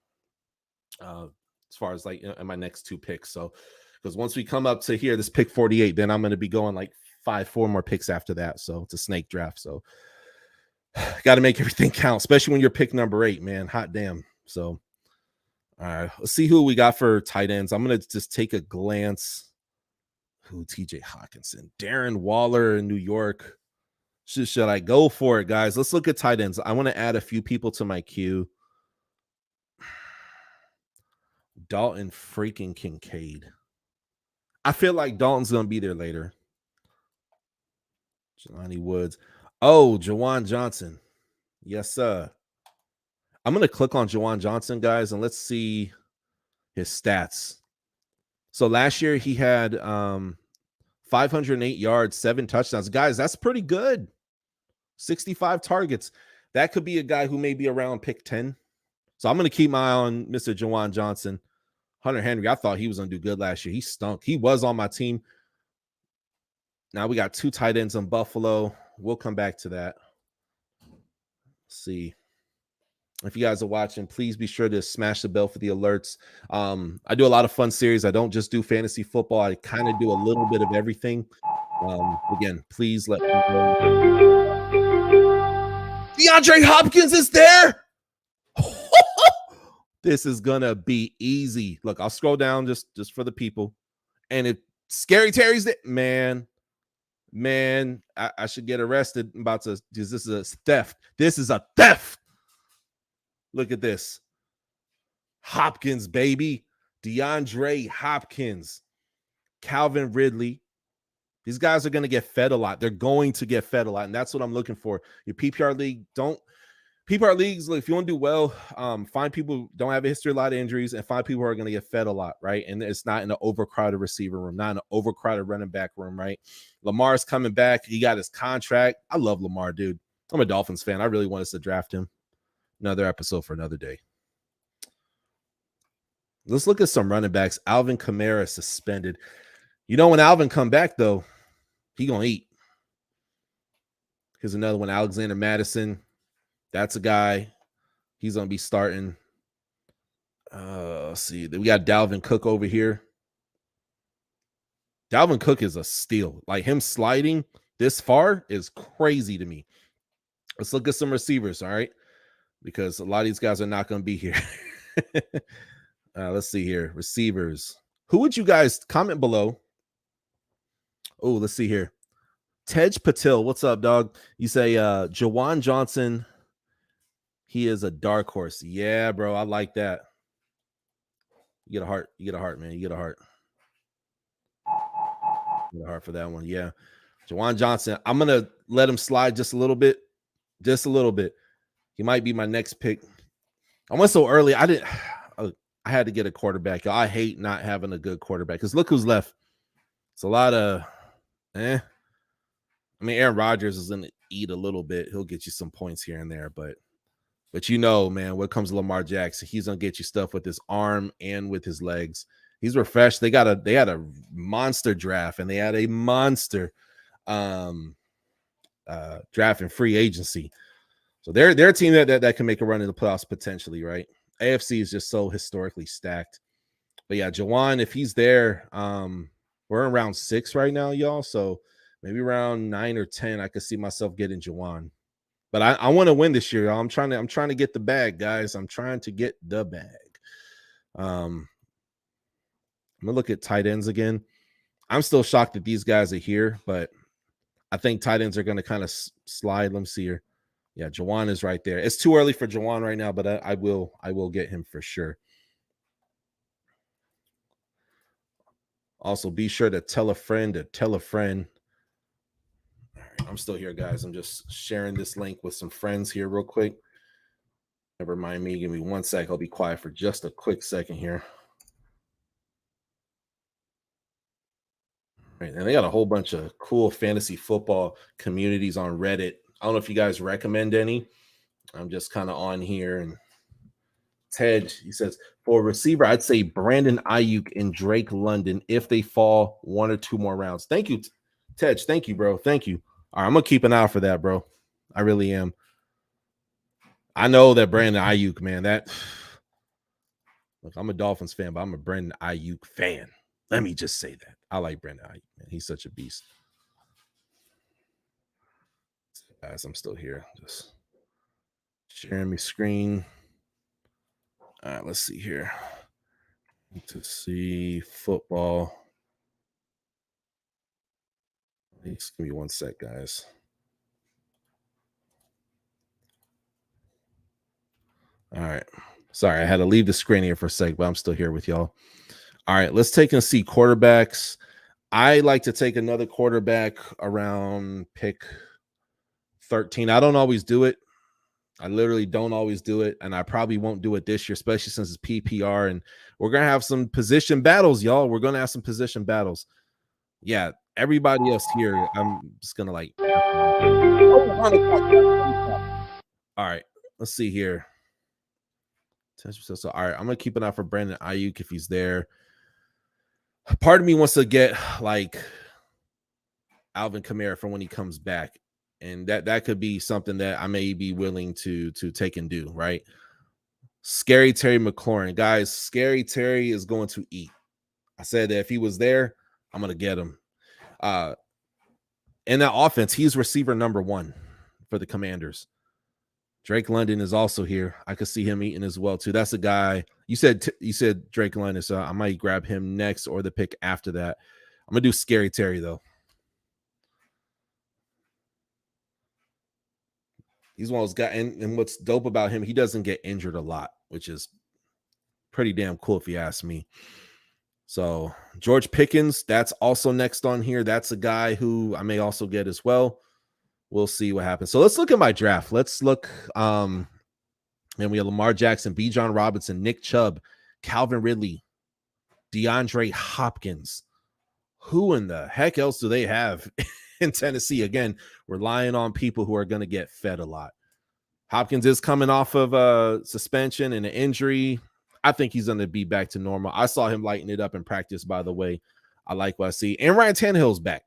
as far as like in my next 2 picks. So because once we come up to here, this pick 48, then I'm going to be going like 4 more picks after that. So it's a snake draft. So got to make everything count, especially when you're pick number 8, man. Hot damn. So all right, let's see who we got for tight ends. I'm going to just take a glance. Who? TJ Hawkinson, Darren Waller in New York. Should I go for it, guys? Let's look at tight ends. I want to add a few people to my queue. Dalton freaking Kincaid. I feel like Dalton's going to be there later. Jelani Woods. Oh, Jawan Johnson. Yes, sir. I'm going to click on Jawan Johnson, guys, and let's see his stats. So last year he had 508 yards, 7 touchdowns. Guys, that's pretty good. 65 targets. That could be a guy who may be around pick 10. So I'm going to keep my eye on Mr. Jawan Johnson. Hunter Henry, I thought he was going to do good last year. He stunk. He was on my team. Now we got 2 tight ends on Buffalo. We'll come back to that. Let's see. If you guys are watching, please be sure to smash the bell for the alerts. I do a lot of fun series. I don't just do fantasy football. I kind of do a little bit of everything. Again, please let me know. DeAndre Hopkins is there. This is gonna be easy. Look, I'll scroll down just for the people. And if Scary Terry's there, man, I should get arrested. I'm about to. This is a theft. This is a theft. Look at this. Hopkins, baby. DeAndre Hopkins. Calvin Ridley. These guys are going to get fed a lot. They're going to get fed a lot. And that's what I'm looking for. Your PPR league, PPR leagues, look, if you want to do well, find people who don't have a history of a lot of injuries and find people who are going to get fed a lot, right? And it's not in an overcrowded receiver room, not in an overcrowded running back room, right? Lamar's coming back. He got his contract. I love Lamar, dude. I'm a Dolphins fan. I really want us to draft him. Another episode for another day. Let's look at some running backs. Alvin Kamara suspended. You know, when Alvin come back, though, he going to eat. Here's another one, Alexander Madison. That's a guy. He's going to be starting. Let's see. We got Dalvin Cook over here. Dalvin Cook is a steal. Like, him sliding this far is crazy to me. Let's look at some receivers, all right? Because a lot of these guys are not going to be here. Let's see here. Receivers. Who would you guys comment below? Oh, let's see here. Tej Patil. What's up, dog? You say Jawan Johnson. He is a dark horse. Yeah, bro. I like that. You get a heart. You get a heart, man. You get a heart. You get a heart for that one. Yeah. Jawan Johnson. I'm going to let him slide just a little bit. Just a little bit. He might be my next pick. I went so early. I had to get a quarterback. I hate not having a good quarterback because look who's left. It's a lot of I mean, Aaron Rodgers is going to eat a little bit. He'll get you some points here and there, but you know, man, when it comes to Lamar Jackson, he's going to get you stuff with his arm and with his legs. He's refreshed. They had a monster draft and they had a monster draft and free agency. So they're a team that can make a run in the playoffs potentially, right? AFC is just so historically stacked. But yeah, Jawan, if he's there, we're in round 6 right now, y'all. So maybe around 9 or 10, I could see myself getting Jawan. But I want to win this year, y'all. I'm trying to get the bag, guys. I'm trying to get the bag. I'm gonna look at tight ends again. I'm still shocked that these guys are here, but I think tight ends are going to kind of slide. Let me see here. Yeah, Jawan is right there. It's too early for Jawan right now, but I will get him for sure. Also, be sure to tell a friend to tell a friend. All right, I'm still here, guys. I'm just sharing this link with some friends here real quick. Never mind me. Give me 1 sec. I'll be quiet for just a quick second here. All right, and they got a whole bunch of cool fantasy football communities on Reddit. I don't know if you guys recommend any. I'm just kind of on here. And Ted, he says, for a receiver, I'd say Brandon Ayuk and Drake London if they fall 1 or 2 more rounds. Thank you, Ted. Thank you, bro. Thank you. All right, I'm going to keep an eye out for that, bro. I really am. I know that Brandon Ayuk, man, look, I'm a Dolphins fan, but I'm a Brandon Ayuk fan. Let me just say that. I like Brandon Ayuk, man. He's such a beast. Guys, I'm still here. Just sharing my screen. All right, let's see here. To see football. Just give me 1 sec, guys. All right. Sorry, I had to leave the screen here for a sec, but I'm still here with y'all. All right, let's take and see quarterbacks. I like to take another quarterback around pick 13. I don't always do it. I literally don't always do it, and I probably won't do it this year, especially since it's PPR, and we're going to have some position battles, y'all. We're going to have some position battles. Yeah, everybody else here, I'm just going to like. All right, let's see here. So, all right, I'm going to keep an eye for Brandon Ayuk if he's there. Part of me wants to get, like, Alvin Kamara for when he comes back. And that could be something that I may be willing to take and do, right? Scary Terry McLaurin. Guys, Scary Terry is going to eat. I said that if he was there, I'm going to get him. In that offense, he's receiver number 1 for the Commanders. Drake London is also here. I could see him eating as well too. That's a guy you said Drake London, so I might grab him next or the pick after that. I'm gonna do Scary Terry though. He's one of those guys, and what's dope about him, he doesn't get injured a lot, which is pretty damn cool if you ask me. So George Pickens, that's also next on here. That's a guy who I may also get as well. We'll see what happens. So let's look at my draft. Let's look. And we have Lamar Jackson, B. John Robinson, Nick Chubb, Calvin Ridley, DeAndre Hopkins. Who in the heck else do they have in Tennessee? Again, relying on people who are going to get fed a lot. Hopkins is coming off of a suspension and an injury. I think he's going to be back to normal. I saw him lighten it up in practice, by the way. I like what I see. And Ryan Tannehill's back.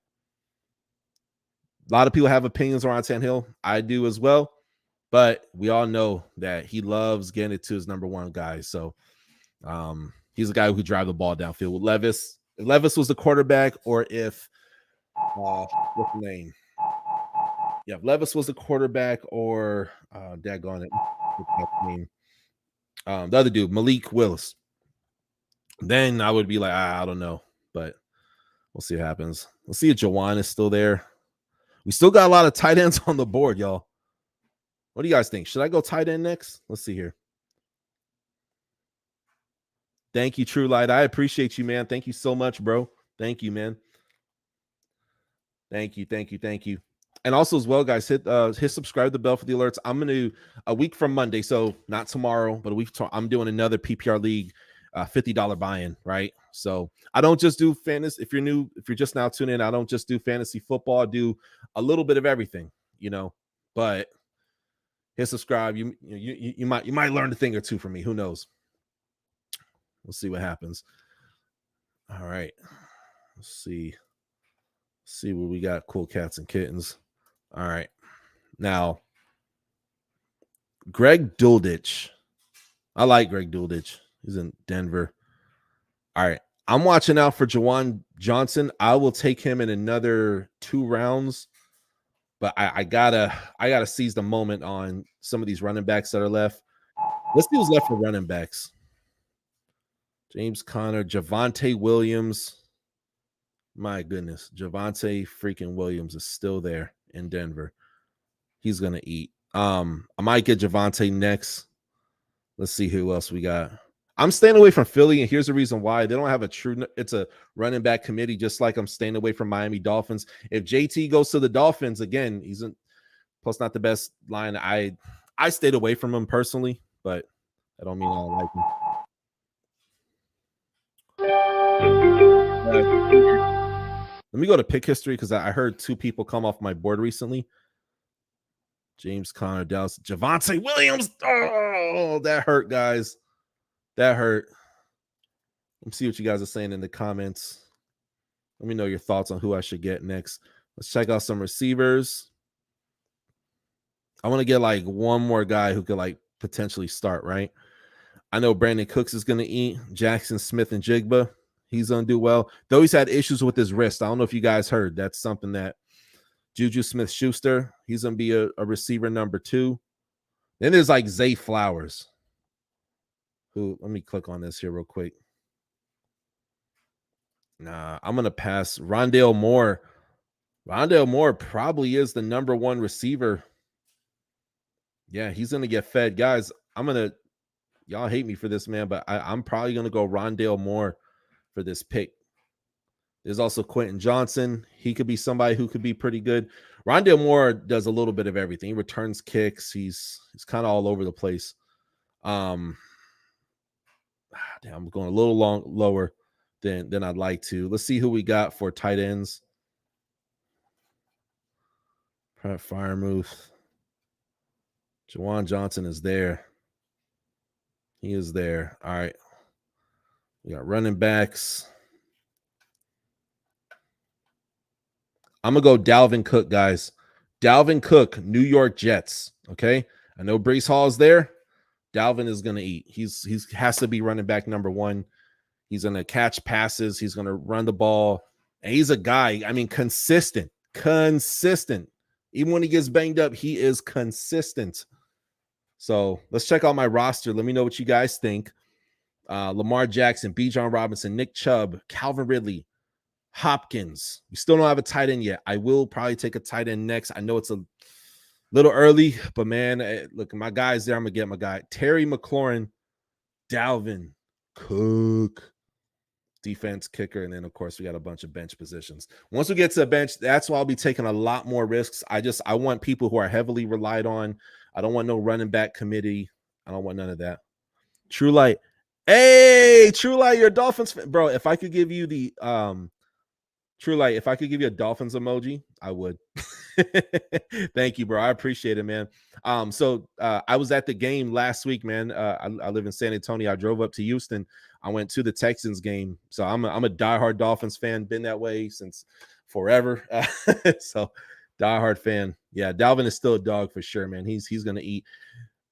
A lot of people have opinions on Ryan Tannehill. I do as well. But we all know that he loves getting it to his number 1 guy. So he's a guy who could drive the ball downfield. With Levis, if Levis was the quarterback, or if what's the name? Yeah, if Levis was the quarterback, or daggone it, what's that name? The other dude, Malik Willis. Then I would be like, I don't know, but we'll see what happens. Let's see if Jawan is still there. We still got a lot of tight ends on the board, y'all. What do you guys think? Should I go tight end next? Let's see here. Thank you, True Light. I appreciate you, man. Thank you so much, bro. Thank you, man. Thank you. And also as well, guys, hit subscribe the bell for the alerts. I'm gonna a week from Monday, so not tomorrow, but a week. I'm doing another PPR league, $50 buy-in, right? So I don't just do fantasy. If you're just now tuning in, I don't just do fantasy football. I do a little bit of everything, but hit subscribe. You might learn a thing or two from me. Who knows? We'll see what happens. All right. Let's see what we got. Cool cats and kittens. All right. Now, Greg Dulcich. I like Greg Dulcich. He's in Denver. All right. I'm watching out for Jawan Johnson. I will take him in another 2 rounds. But I gotta seize the moment on some of these running backs that are left. Let's see who's left for running backs. James Conner, Javonte Williams. My goodness, Javonte freaking Williams is still there in Denver. He's gonna eat. I might get Javonte next. Let's see who else we got. I'm staying away from Philly, and here's the reason why. They don't have it's a running back committee, just like I'm staying away from Miami Dolphins. If JT goes to the Dolphins, again, he's plus not the best line. I stayed away from him personally, but I don't mean I don't like him. Let me go to pick history because I heard 2 people come off my board recently. James Conner, Dallas, Javonte Williams. Oh, that hurt, guys. That hurt. Let's see what you guys are saying in the comments. Let me know your thoughts on who I should get next. Let's check out some receivers. I want to get like one more guy who could like potentially start, right? I know Brandon Cooks is going to eat. Jackson Smith and Jigba. He's going to do well. Though he's had issues with his wrist. I don't know if you guys heard. That's something that Juju Smith-Schuster, he's going to be a receiver number 2. Then there's like Zay Flowers. Let me click on this here real quick. Nah, I'm going to pass. Rondale Moore. Rondale Moore probably is the number 1 receiver. Yeah, he's going to get fed. Guys, y'all hate me for this, man, but I'm probably going to go Rondale Moore for this pick. There's also Quentin Johnson. He could be somebody who could be pretty good. Rondale Moore does a little bit of everything. He returns kicks. He's kind of all over the place. Damn, I'm going a little lower than I'd like to. Let's see who we got for tight ends. Pat Freiermuth. Jawan Johnson is there. He is there. All right. We got running backs. I'm gonna go Dalvin Cook, guys. Dalvin Cook, New York Jets. Okay, I know Brees Hall's there. Dalvin is gonna eat. He's has to be running back number one. He's gonna catch passes. He's gonna run the ball, and he's a guy. I mean, consistent. Even when he gets banged up, he is consistent. So let's check out my roster. Let me know what you guys think. Lamar Jackson, Bijan Robinson, Nick Chubb, Calvin Ridley, Hopkins. We still don't have a tight end yet. I will probably take a tight end next. I know it's a little early, but man, look, my guy's there. I'm gonna get my guy. Terry McLaurin, Dalvin, Cook, defense, kicker, and then of course we got a bunch of bench positions. Once we get to the bench, that's why I'll be taking a lot more risks. I want people who are heavily relied on. I don't want no running back committee. I don't want none of that. True Light. Hey, True Light, you're a Dolphins fan. Bro, if I could give you the True Light, if I could give you a Dolphins emoji, I would. Thank you, bro. I appreciate it, man. So I was at the game last week, man. I live in San Antonio. I drove up to Houston. I went to the Texans game. So I'm a diehard Dolphins fan. Been that way since forever. So diehard fan. Yeah, Dalvin is still a dog for sure, man. He's gonna eat.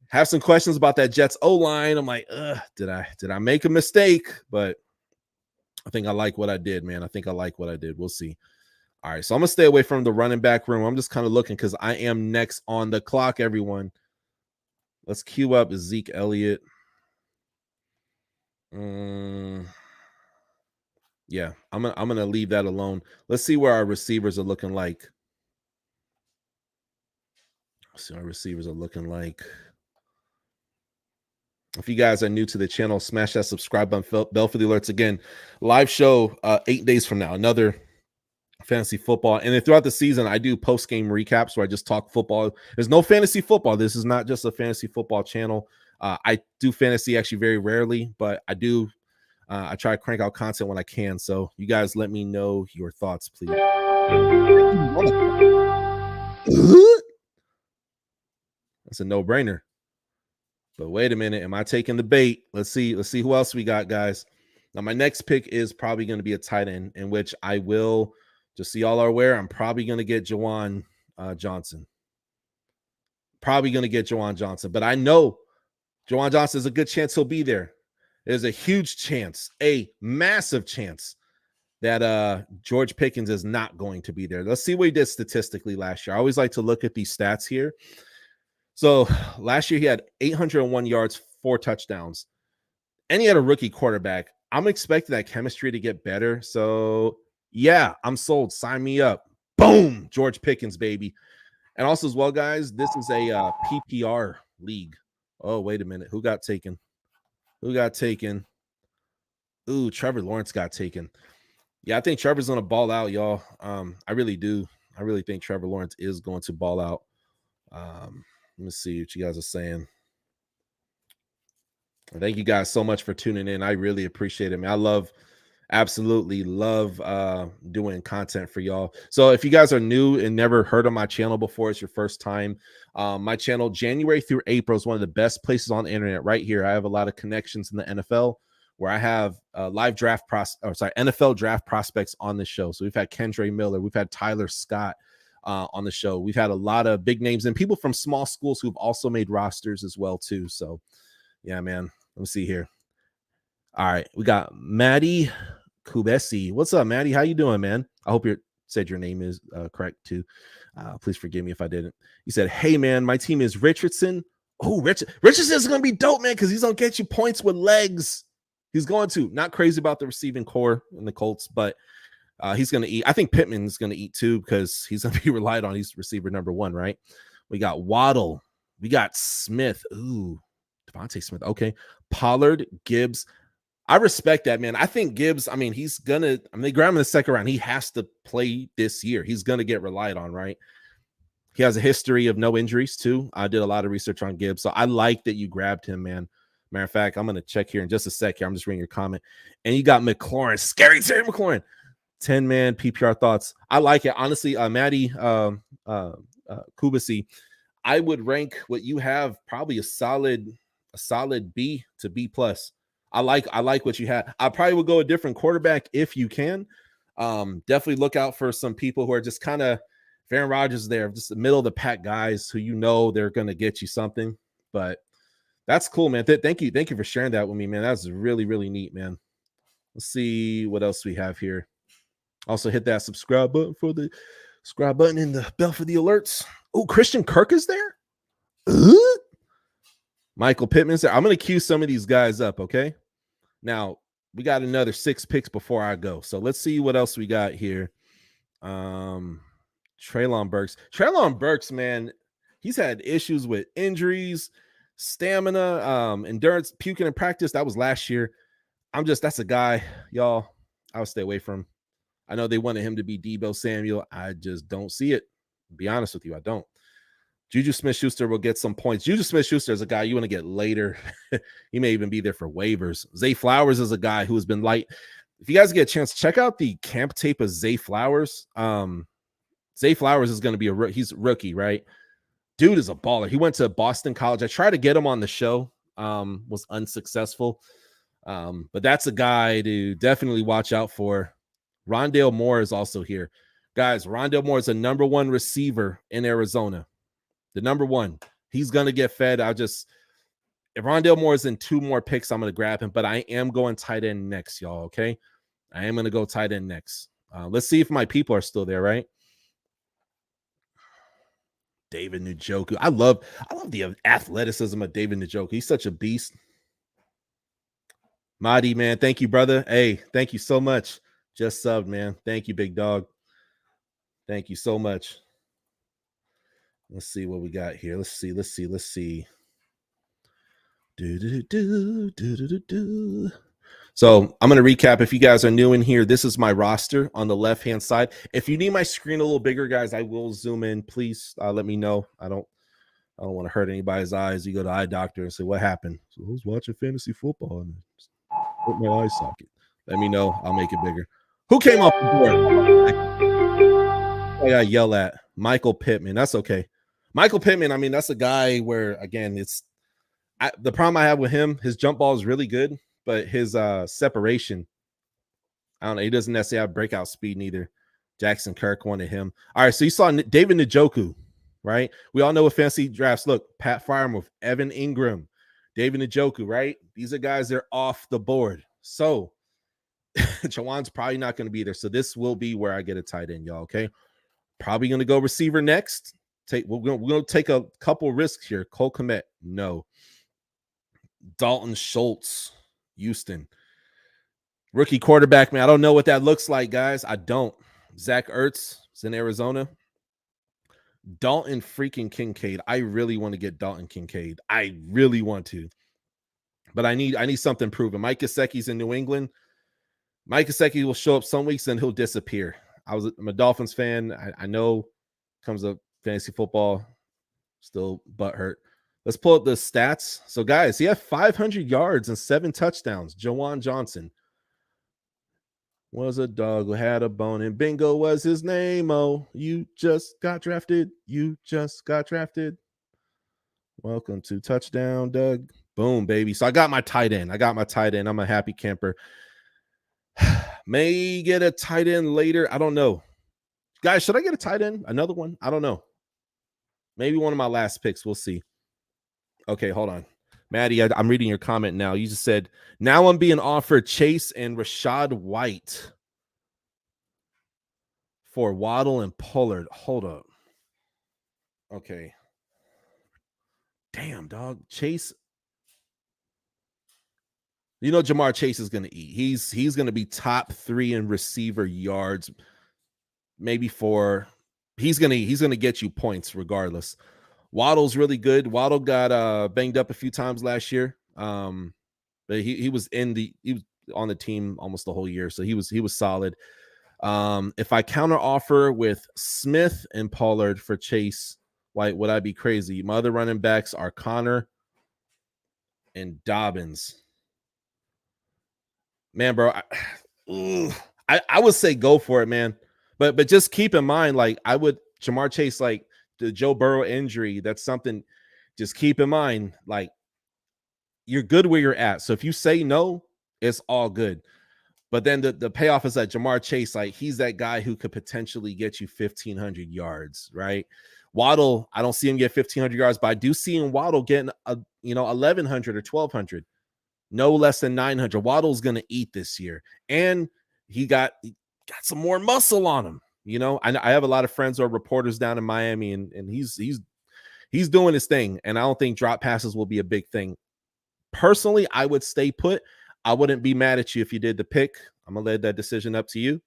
Have some questions about that Jets O-line. I'm like, did I make a mistake? But I think I like what I did, man. I think I like what I did. We'll see. All right, so I'm going to stay away from the running back room. I'm just kind of looking because I am next on the clock, everyone. Let's queue up Zeke Elliott. Yeah, I'm gonna leave that alone. Let's see where our receivers are looking like. Let's see what our receivers are looking like. If you guys are new to the channel, smash that subscribe button, bell for the alerts. Again, live show 8 days from now, another fantasy football. And then throughout the season, I do post-game recaps where I just talk football. There's no fantasy football. This is not just a fantasy football channel. I do fantasy actually very rarely, but I do. I try to crank out content when I can. So you guys let me know your thoughts, please. That's a no-brainer. But wait a minute, am I taking the bait? Let's see who else we got, guys. Now, my next pick is probably going to be a tight end, in which I will, just so y'all are aware, I'm probably going to get Juwan Johnson. Probably going to get Juwan Johnson, but I know Juwan Johnson is a good chance he'll be there. There's a huge chance, a massive chance that George Pickens is not going to be there. Let's see what he did statistically last year. I always like to look at these stats here. So last year he had 801 yards, 4 touchdowns, and he had a rookie quarterback. I'm expecting that chemistry to get better. So yeah, I'm sold. Sign me up. Boom, George Pickens, baby. And also as well, guys, this is a PPR league. Oh, wait a minute. Who got taken? Ooh, Trevor Lawrence got taken. Yeah, I think Trevor's going to ball out, y'all. I really do. I really think Trevor Lawrence is going to ball out. Let me see what you guys are saying. Thank you guys so much for tuning in. I really appreciate it, man. I absolutely love doing content for y'all. So if you guys are new and never heard of my channel before, it's your first time. My channel, January through April, is one of the best places on the internet right here. I have a lot of connections in the NFL where I have NFL draft prospects on the show. So we've had Kendre Miller, we've had Tyler Scott on the show. We've had a lot of big names and people from small schools who've also made rosters as well too. So yeah, man, let me see here. All right, we got Maddie Kubesi. What's up, Maddie? How you doing, man? I hope you said your name is correct too. Please forgive me if I didn't. You said, hey man, my team is Richardson. Oh, Richardson's gonna be dope, man, because he's gonna get you points with legs. He's going to. Not crazy about the receiving core in the Colts, but he's going to eat. I think Pittman's going to eat too because he's going to be relied on. He's receiver number 1, right? We got Waddle. We got Smith. Ooh, Devontae Smith. Okay. Pollard, Gibbs. I respect that, man. I think Gibbs, he's going to, they grab him in the second round. He has to play this year. He's going to get relied on, right? He has a history of no injuries too. I did a lot of research on Gibbs. So I like that you grabbed him, man. Matter of fact, I'm going to check here in just a sec here. I'm just reading your comment. And you got McLaurin. Scary Terry McLaurin. 10-man PPR thoughts. I like it. Honestly, Maddie Kubasi, I would rank what you have probably a solid B to B plus. I like what you had. I probably would go a different quarterback if you can. Definitely look out for some people who are just kind of Aaron Rodgers there, just the middle of the pack guys who they're gonna get you something. But that's cool, man. Thank you for sharing that with me, man. That's really, really neat, man. Let's see what else we have here. Also, hit that subscribe button for the subscribe button and the bell for the alerts. Oh, Christian Kirk is there. Michael Pittman's there. I'm gonna queue some of these guys up. Okay. Now we got another 6 picks before I go. So let's see what else we got here. Treylon Burks, man, he's had issues with injuries, stamina, endurance, puking in practice. That was last year. That's a guy, y'all, I would stay away from. I know they wanted him to be Deebo Samuel. I just don't see it. Be honest with you, I don't. Juju Smith-Schuster will get some points. Juju Smith-Schuster is a guy you want to get later. He may even be there for waivers. Zay Flowers is a guy who has been light. If you guys get a chance, check out the camp tape of Zay Flowers. Zay Flowers is going to be he's a rookie, right? Dude is a baller. He went to Boston College. I tried to get him on the show, was unsuccessful. But that's a guy to definitely watch out for. Rondale Moore is also here. Guys, Rondale Moore is a number 1 receiver in Arizona. The number 1. He's going to get fed. If Rondale Moore is in 2 more picks, I'm going to grab him. But I am going tight end next, y'all, okay? I am going to go tight end next. Let's see if my people are still there, right? David Njoku. I love the athleticism of David Njoku. He's such a beast. Mahdi, man, thank you, brother. Hey, thank you so much. Just subbed, man. Thank you, big dog. Thank you so much. Let's see what we got here. Let's see. So I'm going to recap. If you guys are new in here, this is my roster on the left-hand side. If you need my screen a little bigger, guys, I will zoom in. Please let me know. I don't want to hurt anybody's eyes. You go to eye doctor and say, what happened? So I was watching fantasy football and hurt my eye socket. Let me know. I'll make it bigger. Who came off the board? I got yell at Michael Pittman. That's okay. Michael Pittman, I mean, that's a guy where, again, the problem I have with him, his jump ball is really good, but his separation, I don't know. He doesn't necessarily have breakout speed neither. Jackson Kirk wanted him. All right, so you saw David Njoku, right? We all know what fantasy drafts look. Pat Freiermuth, Evan Ingram, David Njoku, right? These are guys that are off the board. So Jawan's probably not going to be there. So this will be where I get a tight end, y'all, okay? Probably going to go receiver next. We're going to take a couple risks here. Cole Kmet, no. Dalton Schultz, Houston. Rookie quarterback, man. I don't know what that looks like, guys. I don't. Zach Ertz is in Arizona. Dalton freaking Kincaid. I really want to get Dalton Kincaid. I really want to. But I need something proven. Mike Gesicki's in New England. Mike Gesicki will show up some weeks and he'll disappear. I'm a Dolphins fan. I know comes up fantasy football, still butthurt. Let's pull up the stats. So, guys, he had 500 yards and 7 touchdowns. Jawan Johnson was a dog who had a bone, and bingo was his name. Oh, you just got drafted. Welcome to Touchdown, Doug. Boom, baby. So I got my tight end. I'm a happy camper. May get a tight end later. I don't know. Guys, should I get a tight end? Another one? I don't know. Maybe one of my last picks. We'll see. Okay, hold on. Maddie, I'm reading your comment now. You just said, now I'm being offered Chase and Rashad White for Waddle and Pollard. Hold up. Okay. Damn, dog. Chase. You know Jamar Chase is going to eat. He's going to be top 3 in receiver yards. Maybe 4. He's going to get you points regardless. Waddle's really good. Waddle got banged up a few times last year. But he was on the team almost the whole year, so he was solid. If I counter offer with Smith and Pollard for Chase White, would I be crazy? My other running backs are Connor and Dobbins. Man, bro, I would say go for it, man. But just keep in mind, like Jamar Chase, like the Joe Burrow injury, that's something. Just keep in mind, like you're good where you're at. So if you say no, it's all good. But then the payoff is that Jamar Chase, like he's that guy who could potentially get you 1,500 yards, right? Waddle, I don't see him get 1,500 yards, but I do see him Waddle getting 1,100 or 1,200, no less than 900. Waddle's gonna eat this year, and he got some more muscle on him. I have a lot of friends who are reporters down in Miami, and he's doing his thing, and I don't think drop passes will be a big thing. Personally, I would stay put. I wouldn't be mad at you if you did the pick. I'm gonna let that decision up to you.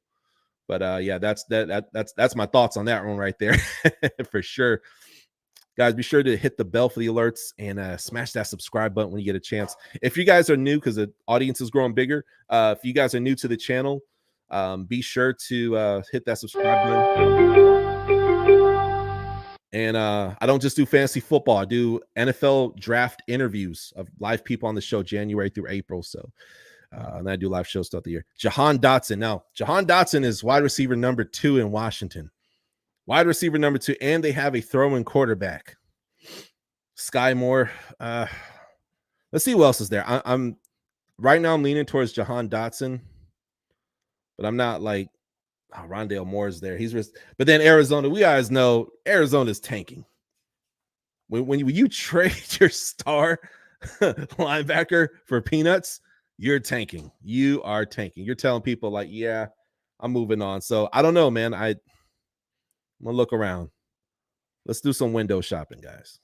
But yeah, that's my thoughts on that one right there for sure. Guys, be sure to hit the bell for the alerts and smash that subscribe button when you get a chance. If you guys are new, because the audience is growing bigger, if you guys are new to the channel, be sure to hit that subscribe button. And I don't just do fantasy football. I do NFL draft interviews of live people on the show January through April. So, and I do live shows throughout the year. Jahan Dotson. Now, Jahan Dotson is wide receiver number 2 in Washington. Wide receiver number 2, and they have a throwing quarterback. Sky Moore. Let's see who else is there. I'm right now. I'm leaning towards Jahan Dotson, but I'm not like Rondale Moore is there. But then Arizona. We guys know Arizona's tanking. When you trade your star linebacker for peanuts, you're tanking. You are tanking. You're telling people like, yeah, I'm moving on. So I don't know, man. I'm gonna look around. Let's do some window shopping, guys.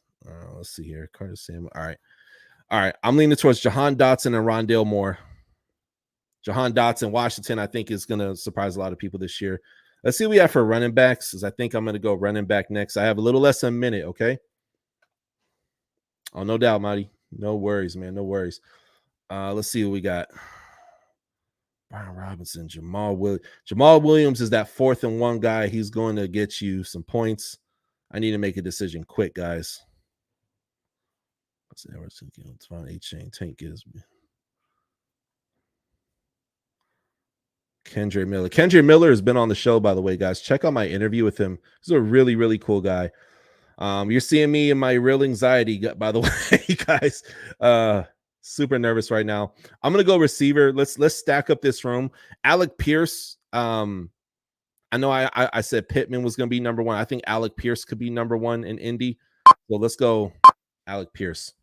Let's see here. Carter Samuel. All right. I'm leaning towards Jahan Dotson and Rondale Moore. Jahan Dotson, Washington, I think is going to surprise a lot of people this year. Let's see what we have for running backs, because I think I'm going to go running back next. I have a little less than a minute, okay? Oh, no doubt, Marty. No worries, man. No worries. Let's see what we got. Brian Robinson, Jamal Williams. Jamal Williams is that 4th and 1 guy. He's going to get you some points. I need to make a decision quick, guys. Let's see. It's fine. A-Chain. Tank Gisby. Kendre Miller. Kendre Miller has been on the show, by the way, guys. Check out my interview with him. He's a really, really cool guy. You're seeing me in my real anxiety, by the way, guys. Super nervous right now. I'm gonna go receiver. Let's stack up this room. Alec Pierce. I know I said Pittman was gonna be number 1. I think Alec Pierce could be number 1 in Indy. So let's go, Alec Pierce.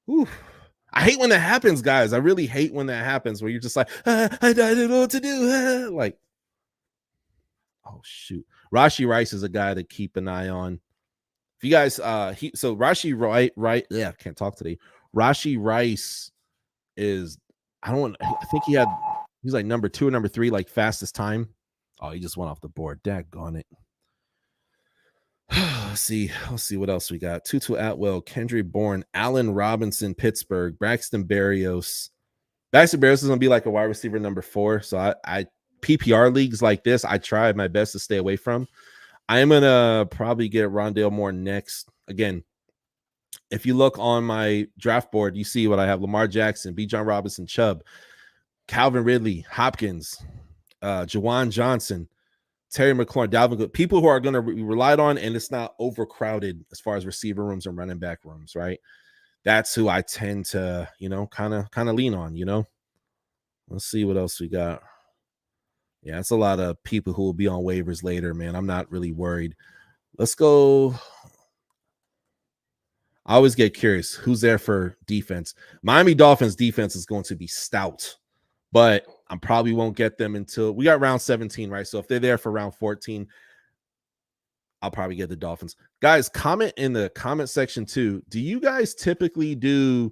Whew. I hate when that happens, guys. I really hate when that happens, where you're just like, I don't know what to do. Like, oh shoot. Rashee Rice is a guy to keep an eye on. If you guys, so Rashee right, yeah, can't talk today. Rashee Rice is, I think he's like number 2 or number 3, like fastest time. Oh, he just went off the board. Daggone it. Let's see what else we got. Tutu Atwell, Kendrick Bourne, Allen Robinson, Pittsburgh, Braxton Berrios. Braxton Berrios is gonna be like a wide receiver number 4. So I PPR leagues like this, I try my best to stay away from. I am gonna probably get Rondale Moore next. Again, if you look on my draft board, you see what I have: Lamar Jackson, Bijan Robinson, Chubb, Calvin Ridley, Hopkins, Juwan Johnson, Terry McLaurin, Dalvin Good, people who are going to be relied on, and it's not overcrowded as far as receiver rooms and running back rooms, right? That's who I tend to, kind of lean on, Let's see what else we got. Yeah, it's a lot of people who will be on waivers later, man. I'm not really worried. Let's go. I always get curious who's there for defense. Miami Dolphins defense is going to be stout, but I probably won't get them until we got round 17, right? So if they're there for round 14, I'll probably get the Dolphins. Guys, comment in the comment section too. Do you guys typically do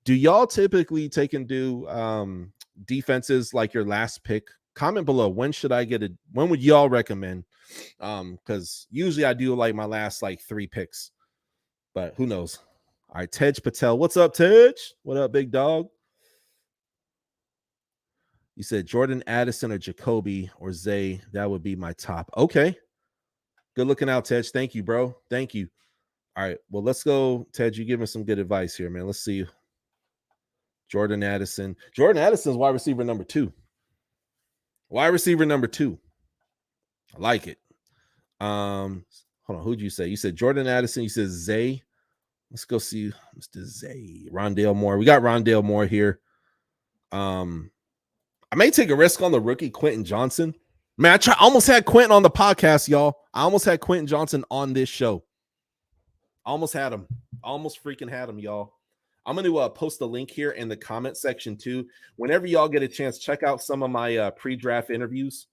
y'all typically take and do defenses like your last pick? Comment below. When would y'all recommend? Because usually I do like my last like 3 picks, but who knows? All right, Tej Patel. What's up, Tej? What up, big dog? You said Jordan Addison or Jacoby or Zay. That would be my top. Okay. Good looking out, Tej. Thank you, bro. Thank you. All right. Well, let's go. Tej, you give me some good advice here, man. Let's see. Jordan Addison. Jordan Addison's wide receiver number 2. Wide receiver number 2. I like it. Hold on. Who'd you say? You said Jordan Addison. You said Zay. Let's go see Mr. Zay. Rondale Moore. We got Rondale Moore here. I may take a risk on the rookie Quentin Johnson. Man, almost had Quentin on the podcast, y'all. I almost had Quentin Johnson on this show. Almost had him. Almost freaking had him, y'all. I'm going to post a link here in the comment section too. Whenever y'all get a chance, check out some of my pre-draft interviews.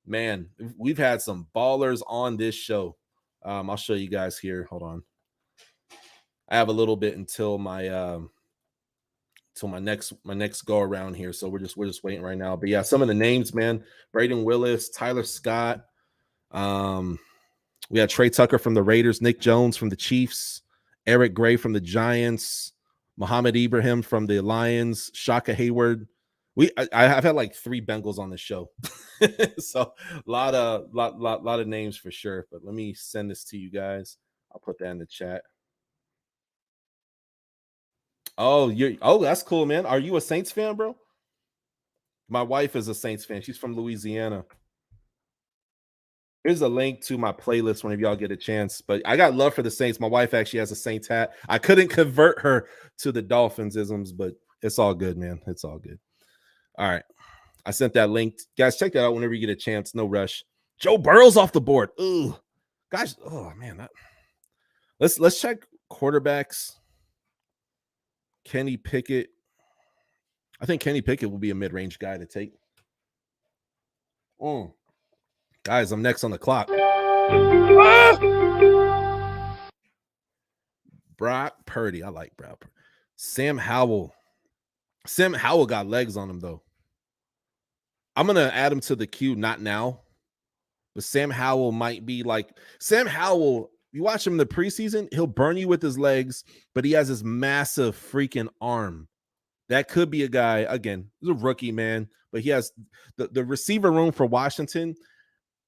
Man, we've had some ballers on this show. I'll show you guys here. Hold on. I have a little bit until my next go around here. So we're just waiting right now. But yeah, some of the names, man. Braden Willis, Tyler Scott. We had Trey Tucker from the Raiders, Nick Jones from the Chiefs, Eric Gray from the Giants, Muhammad Ibrahim from the Lions, Shaka Hayward. I've had like 3 Bengals on the show. So a lot of names for sure. But let me send this to you guys. I'll put that in the chat. Oh, that's cool, man. Are you a Saints fan, bro? My wife is a Saints fan. She's from Louisiana. Here's a link to my playlist whenever y'all get a chance. But I got love for the Saints. My wife actually has a Saints hat. I couldn't convert her to the Dolphins isms, but it's all good, man. It's all good. All right. I sent that link. Guys, check that out whenever you get a chance. No rush. Joe Burrow's off the board. Ooh. Guys, oh man. Let's check quarterbacks. Kenny Pickett. I think Kenny Pickett will be a mid-range guy to take. Guys, I'm next on the clock. Brock Purdy. I like Brock Purdy. Sam Howell. Sam Howell got legs on him, though. I'm going to add him to the queue, not now. But Sam Howell might be like... Sam Howell, you watch him in the preseason, he'll burn you with his legs, but he has this massive freaking arm. That could be a guy, again, he's a rookie, man, but he has the receiver room for Washington.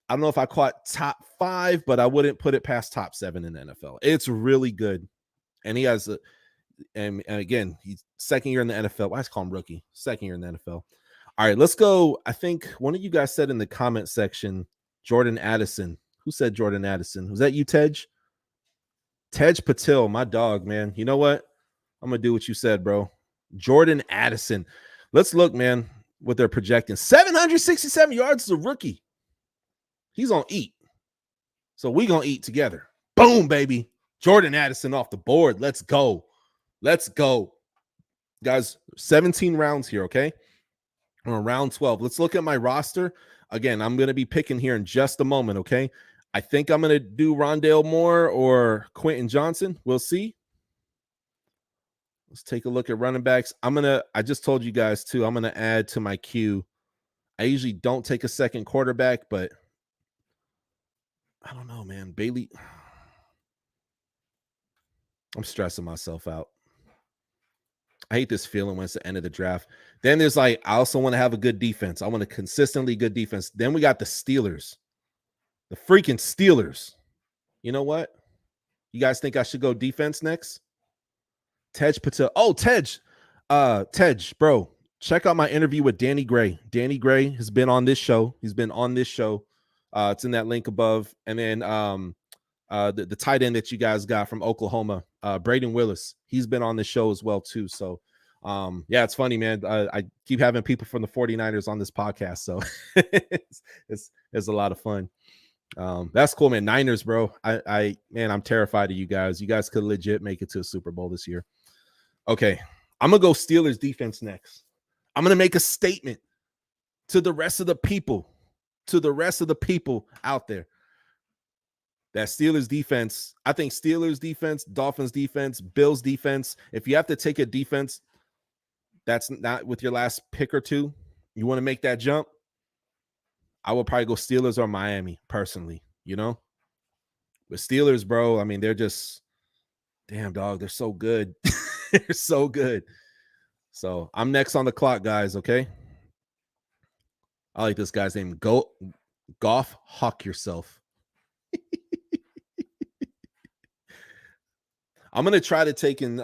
I don't know if I caught top 5, but I wouldn't put it past top 7 in the NFL. It's really good. And he has and again, he's second year in the NFL. Why I call him rookie? Second year in the NFL. All right, let's go. I think one of you guys said in the comment section, Jordan Addison. Who said Jordan Addison? Was that you, Tej? Tej Patel, my dog, man. You know what? I'm going to do what you said, bro. Jordan Addison. Let's look, man, what they're projecting. 767 yards as a rookie. He's going to eat. So we going to eat together. Boom, baby. Jordan Addison off the board. Let's go. Let's go. Guys, 17 rounds here, okay? We're on round 12. Let's look at my roster. Again, I'm going to be picking here in just a moment, okay? I think I'm going to do Rondale Moore or Quentin Johnson. We'll see. Let's take a look at running backs. I just told you guys too, I'm going to add to my queue. I usually don't take a second quarterback, but I don't know, man. Bailey, I'm stressing myself out. I hate this feeling when it's the end of the draft. Then there's I also want to have a good defense. I want a consistently good defense. Then we got the Steelers. The freaking Steelers. You know what? You guys think I should go defense next? Tej Patel. Oh, Tej, bro, check out my interview with Danny Gray. Danny Gray has been on this show. He's been on this show. It's in that link above. And then the tight end that you guys got from Oklahoma, Braden Willis, he's been on the show as well too. So yeah, it's funny, man. I keep having people from the 49ers on this podcast, so it's a lot of fun. That's cool, man. Niners, bro. Man, I'm terrified of you guys. You guys could legit make it to a Super Bowl this year. Okay, I'm gonna go Steelers defense next. I'm gonna make a statement to the rest of the people, out there. That Steelers defense, I think Steelers defense, Dolphins defense, Bills defense. If you have to take a defense that's not with your last pick or two, you want to make that jump, I would probably go Steelers or Miami personally, you know? With Steelers, bro, I mean, they're just, damn, dog, they're so good. They're so good. So I'm next on the clock, guys, okay? I like this guy's name. Goff Hawk yourself. I'm going to try to take and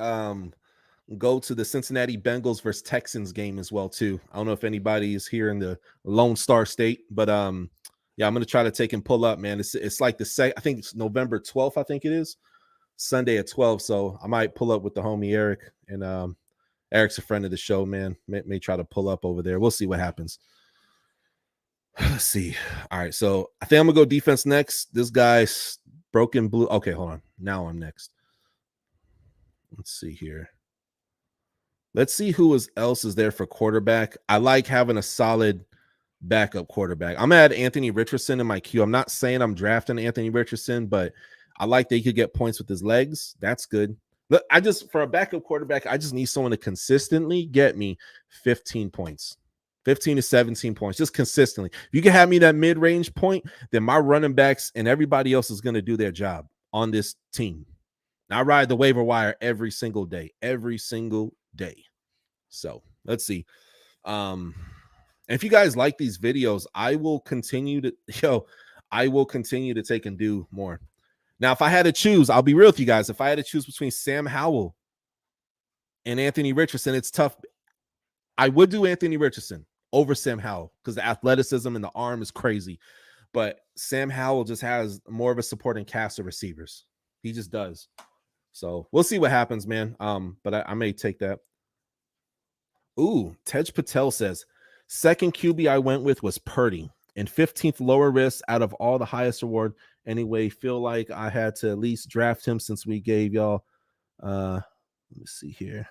go to the Cincinnati Bengals versus Texans game as well, too. I don't know if anybody is here in the Lone Star State, but yeah, I'm going to try to take and pull up, man. It's like I think it's November 12th, I think it is. Sunday at 12, so I might pull up with the homie Eric and Eric's a friend of the show, man. May try to pull up over there. We'll see what happens. Let's see. All right, so I think I'm gonna go defense next. This guy's broken blue. Okay, hold on. Now I'm next. Let's see here. Let's see who else is there for quarterback. I like having a solid backup quarterback. I'm gonna add Anthony Richardson in my queue. I'm not saying I'm drafting Anthony Richardson, but I like that he could get points with his legs. That's good. Look, for a backup quarterback, I just need someone to consistently get me 15 points. 15 to 17 points, just consistently. If you can have me that mid-range point, then my running backs and everybody else is going to do their job on this team. I ride the waiver wire every single day. So let's see. If you guys like these videos, I will continue to take and do more. Now, if I had to choose, I'll be real with you guys. If I had to choose between Sam Howell and Anthony Richardson, it's tough. I would do Anthony Richardson over Sam Howell because the athleticism and the arm is crazy. But Sam Howell just has more of a supporting cast of receivers. He just does. So we'll see what happens, man. But I may take that. Ooh, Tej Patel says, second QB I went with was Purdy and 15th lower risk out of all the highest reward. Anyway, feel like I had to at least draft him since we gave y'all. Let me see here.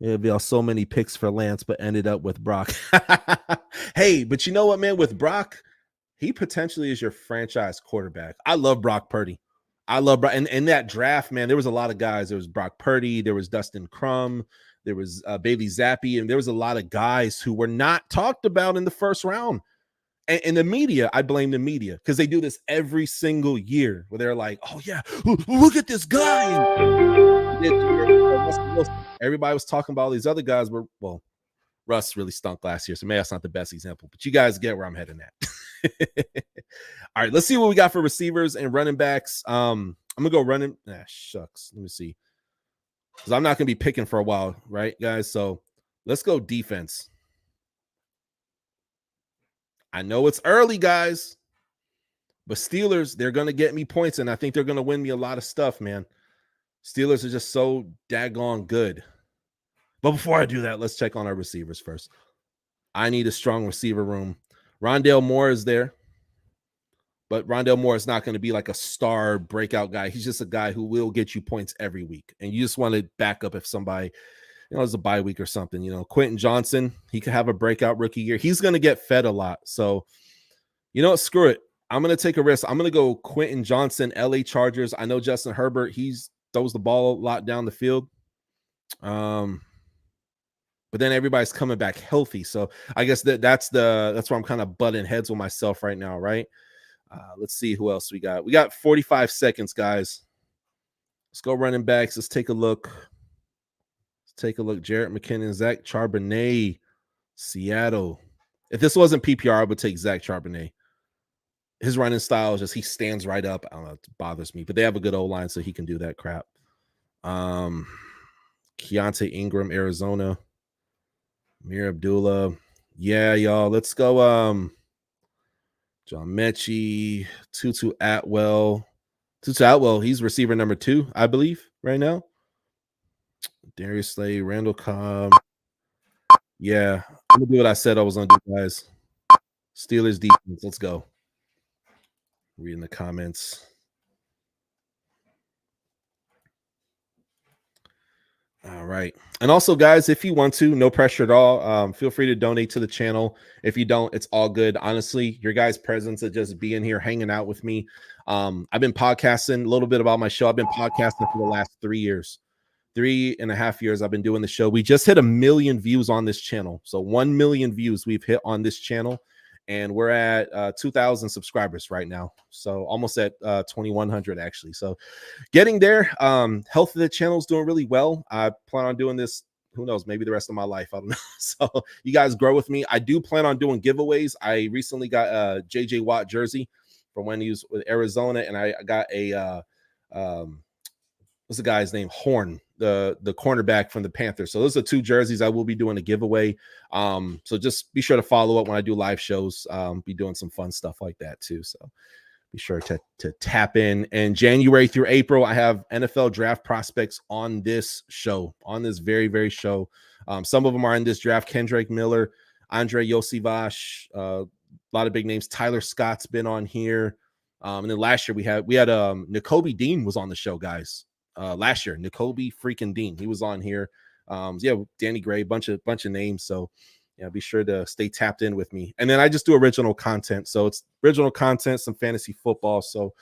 It'd be so many picks for Lance, but ended up with Brock. Hey, but you know what, man? With Brock, he potentially is your franchise quarterback. I love Brock Purdy. I love Brock. And in that draft, man, there was a lot of guys. There was Brock Purdy. There was Dustin Crum. There was Bailey Zappi. And there was a lot of guys who were not talked about in the first round. And the media, I blame the media because they do this every single year where they're like, oh, yeah, look at this guy. Everybody was talking about all these other guys. Well, Russ really stunk last year, so maybe that's not the best example, but you guys get where I'm heading at. All right, let's see what we got for receivers and running backs. I'm going to go running. Shucks. Let me see. Because I'm not going to be picking for a while, right, guys? So let's go defense. I know it's early, guys, but Steelers, they're going to get me points, and I think they're going to win me a lot of stuff, man. Steelers are just so daggone good. But before I do that, let's check on our receivers first. I need a strong receiver room. Rondale Moore is there, but Rondale Moore is not going to be like a star breakout guy. He's just a guy who will get you points every week, and you just want to back up if somebody, it's a bye week or something. Quentin Johnson, he could have a breakout rookie year. He's going to get fed a lot. So, screw it. I'm going to take a risk. I'm going to go Quentin Johnson, LA Chargers. I know Justin Herbert, throws the ball a lot down the field. But then everybody's coming back healthy. So I guess that's where I'm kind of butting heads with myself right now, right? Let's see who else we got. We got 45 seconds, guys. Let's go running backs. Let's take a look. Jarrett McKinnon, Zach Charbonnet, Seattle. If this wasn't PPR, I would take Zach Charbonnet. His running style is just he stands right up. I don't know, it bothers me, but they have a good O-line, so he can do that crap. Keontae Ingram, Arizona. Mir Abdullah. Yeah, y'all. Let's go. John Mechie, Tutu Atwell. He's receiver number 2, I believe, right now. Darius Slay, Randall Cobb. Yeah, I'm gonna do what I said I was gonna do, guys. Steelers defense. Let's go. Reading the comments. All right. And also, guys, if you want to, no pressure at all. Feel free to donate to the channel. If you don't, it's all good. Honestly, your guys' presence of just being here, hanging out with me. I've been podcasting a little bit about my show. I've been podcasting for the last 3 years. 3.5 years I've been doing the show. We just hit 1 million views on this channel. So 1 million views we've hit on this channel. And we're at 2,000 subscribers right now. So almost at 2,100 actually. So getting there. Health of the channel is doing really well. I plan on doing this, who knows, maybe the rest of my life. I don't know. So you guys grow with me. I do plan on doing giveaways. I recently got a JJ Watt jersey from when he was with Arizona. And I got a, what's the guy's name? Horn, the cornerback from the Panthers. So those are 2 jerseys I will be doing a giveaway. So just be sure to follow up when I do live shows. Be doing some fun stuff like that too. So Be sure to tap in. And January through April, I have NFL draft prospects on this show, on this very, very show. Some of them are in this draft. Kendrick Miller, Andre Yosivash, a lot of big names. Tyler Scott's been on here. And then last year we had N'Kobe Dean was on the show, guys. Last year, N'Kobe freaking Dean, he was on here. Yeah, Danny Gray, bunch of names. So yeah, be sure to stay tapped in with me. And then I just do original content. So it's original content, some fantasy football. So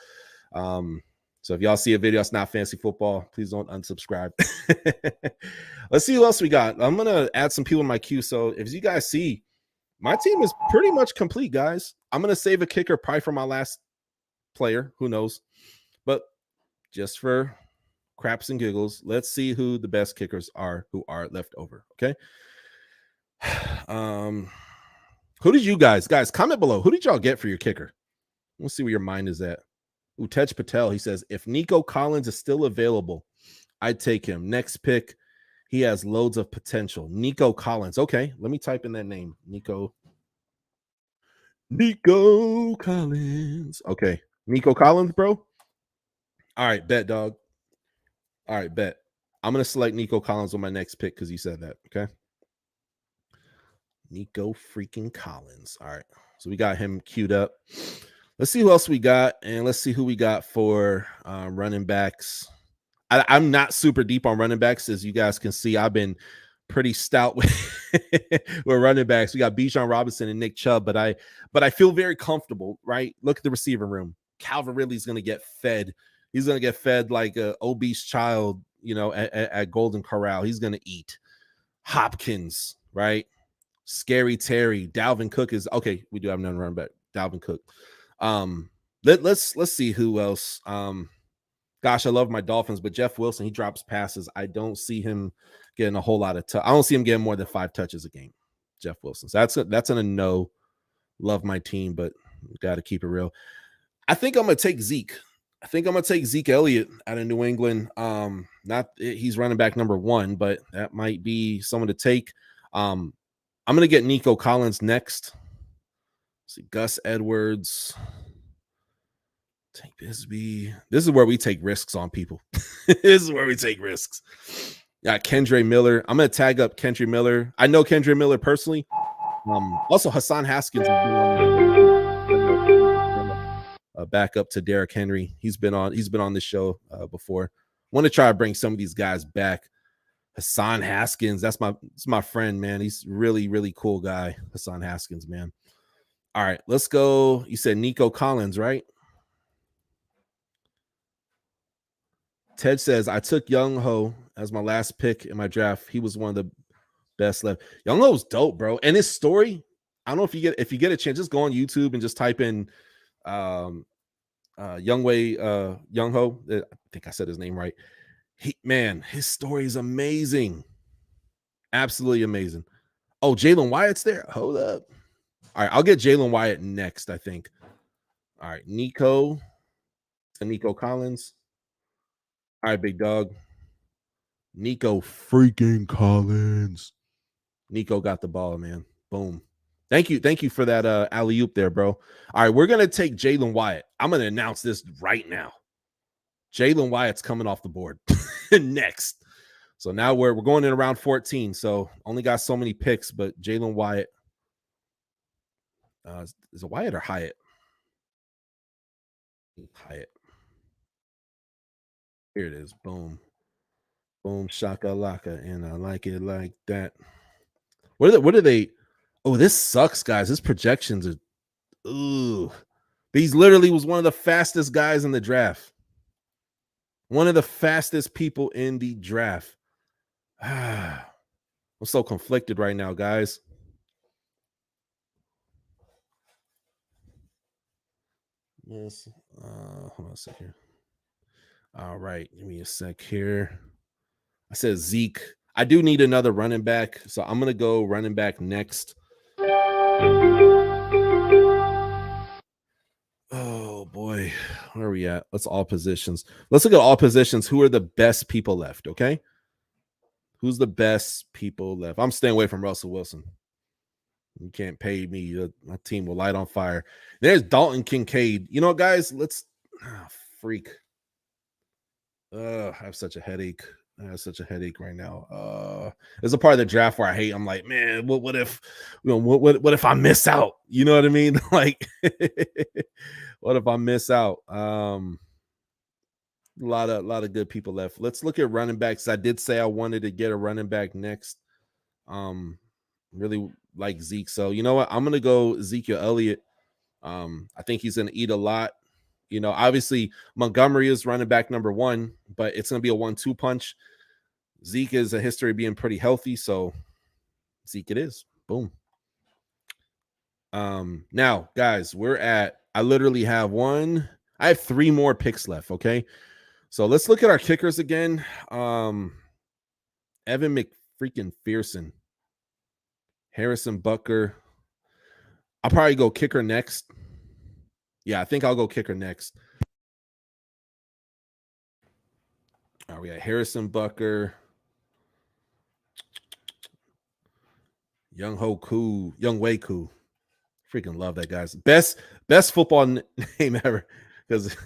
so if y'all see a video that's not fantasy football, please don't unsubscribe. Let's see who else we got. I'm gonna add some people in my queue. So if you guys see, my team is pretty much complete, guys. I'm gonna save a kicker probably for my last player. Who knows? But just for craps and giggles, let's see who the best kickers are who are left over. Okay. Who did you guys comment below? Who did y'all get for your kicker? We'll see where your mind is at. Tej Patel, he says, if Nico Collins is still available, I'd take him. Next pick, he has loads of potential. Nico Collins. Okay, let me type in that name. Nico Collins. Okay, Nico Collins, bro. All right, bet, dog. All right, bet. I'm going to select Nico Collins on my next pick because you said that, okay? Nico freaking Collins. All right, so we got him queued up. Let's see who else we got, and let's see who we got for running backs. I'm not super deep on running backs. As you guys can see, I've been pretty stout with, with running backs. We got Bijan Robinson and Nick Chubb, but I feel very comfortable, right? Look at the receiver room. Calvin Ridley's going to get fed. He's going to get fed like a obese child, you know, at Golden Corral. He's going to eat. Hopkins, right? Scary Terry. Dalvin Cook is okay. We do have another running back. Dalvin Cook. Let's see who else. Gosh, I love my Dolphins, but Jeff Wilson, he drops passes. I don't see him getting a whole lot of I don't see him getting more than 5 touches a game. Jeff Wilson. So that's a no. Love my team, but got to keep it real. I think I'm gonna take Zeke. I think I'm gonna take Zeke Elliott out of New England. He's running back number 1, but that might be someone to take. I'm gonna get Nico Collins next. Let's see, Gus Edwards. Take Bisbee. This is where we take risks on people. This is where we take risks. Got Kendre Miller. I'm gonna tag up Kendre Miller. I know Kendre Miller personally. Also Hassan Haskins back up to Derrick Henry. He's been on this show before. Want to try to bring some of these guys back. Hassan Haskins, that's my friend, man. He's really, really cool guy. Hassan Haskins, man. All right, let's go. You said Nico Collins, right? Ted says, I took Young Ho as my last pick in my draft. He was one of the best left. Young Ho's dope, bro. And his story, I don't know if you get a chance, just go on YouTube and just type in Young Ho. I think I said his name right. His story is amazing. Absolutely amazing. Oh, Jalen Wyatt's there. Hold up. All right, I'll get Jalen Wyatt next, I think. All right, Nico Collins. All right, big dog. Nico freaking Collins. Nico got the ball, man. Boom. Thank you for that alley-oop there, bro. All right, we're going to take Jalen Wyatt. I'm going to announce this right now. Jalen Wyatt's coming off the board next. So now we're going in around 14, so only got so many picks, but Jalen Wyatt. Is it Wyatt or Hyatt? Hyatt. Here it is. Boom. Boom, shakalaka, and I like it like that. What are they? Oh, this sucks, guys. His projections are, ooh. But he's literally was one of the fastest guys in the draft. One of the fastest people in the draft. I'm so conflicted right now, guys. Yes. Hold on a sec here. All right, give me a sec here. I said Zeke. I do need another running back, so I'm gonna go running back next. Oh boy, where are we at? Let's all positions. Let's look at all positions. Who are the best people left? Okay, who's the best people left? I'm staying away from Russell Wilson. You can't pay me. My team will light on fire. There's Dalton Kincaid. You know, guys, let's freak. I have such a headache. I have such a headache right now. There's a part of the draft where I hate. I'm like, man, what if, what if I miss out? You know what I mean? Like, what if I miss out? A lot of good people left. Let's look at running backs. I did say I wanted to get a running back next. Really like Zeke. So you know what? I'm gonna go Ezekiel Elliott. I think he's gonna eat a lot. You know, obviously Montgomery is running back number 1, but it's gonna be a 1-2 punch. Zeke is a history of being pretty healthy, so Zeke it is. Boom. Now, guys, I literally have I have 3 more picks left. Okay. So let's look at our kickers again. Evan McFreaking-Fearson, Harrison Butker. I'll probably go kicker next. Yeah, I think I'll go kicker next. All right, we got Harrison Butker, Young Wei Koo. Freaking love that, guys. Best football name ever. Because if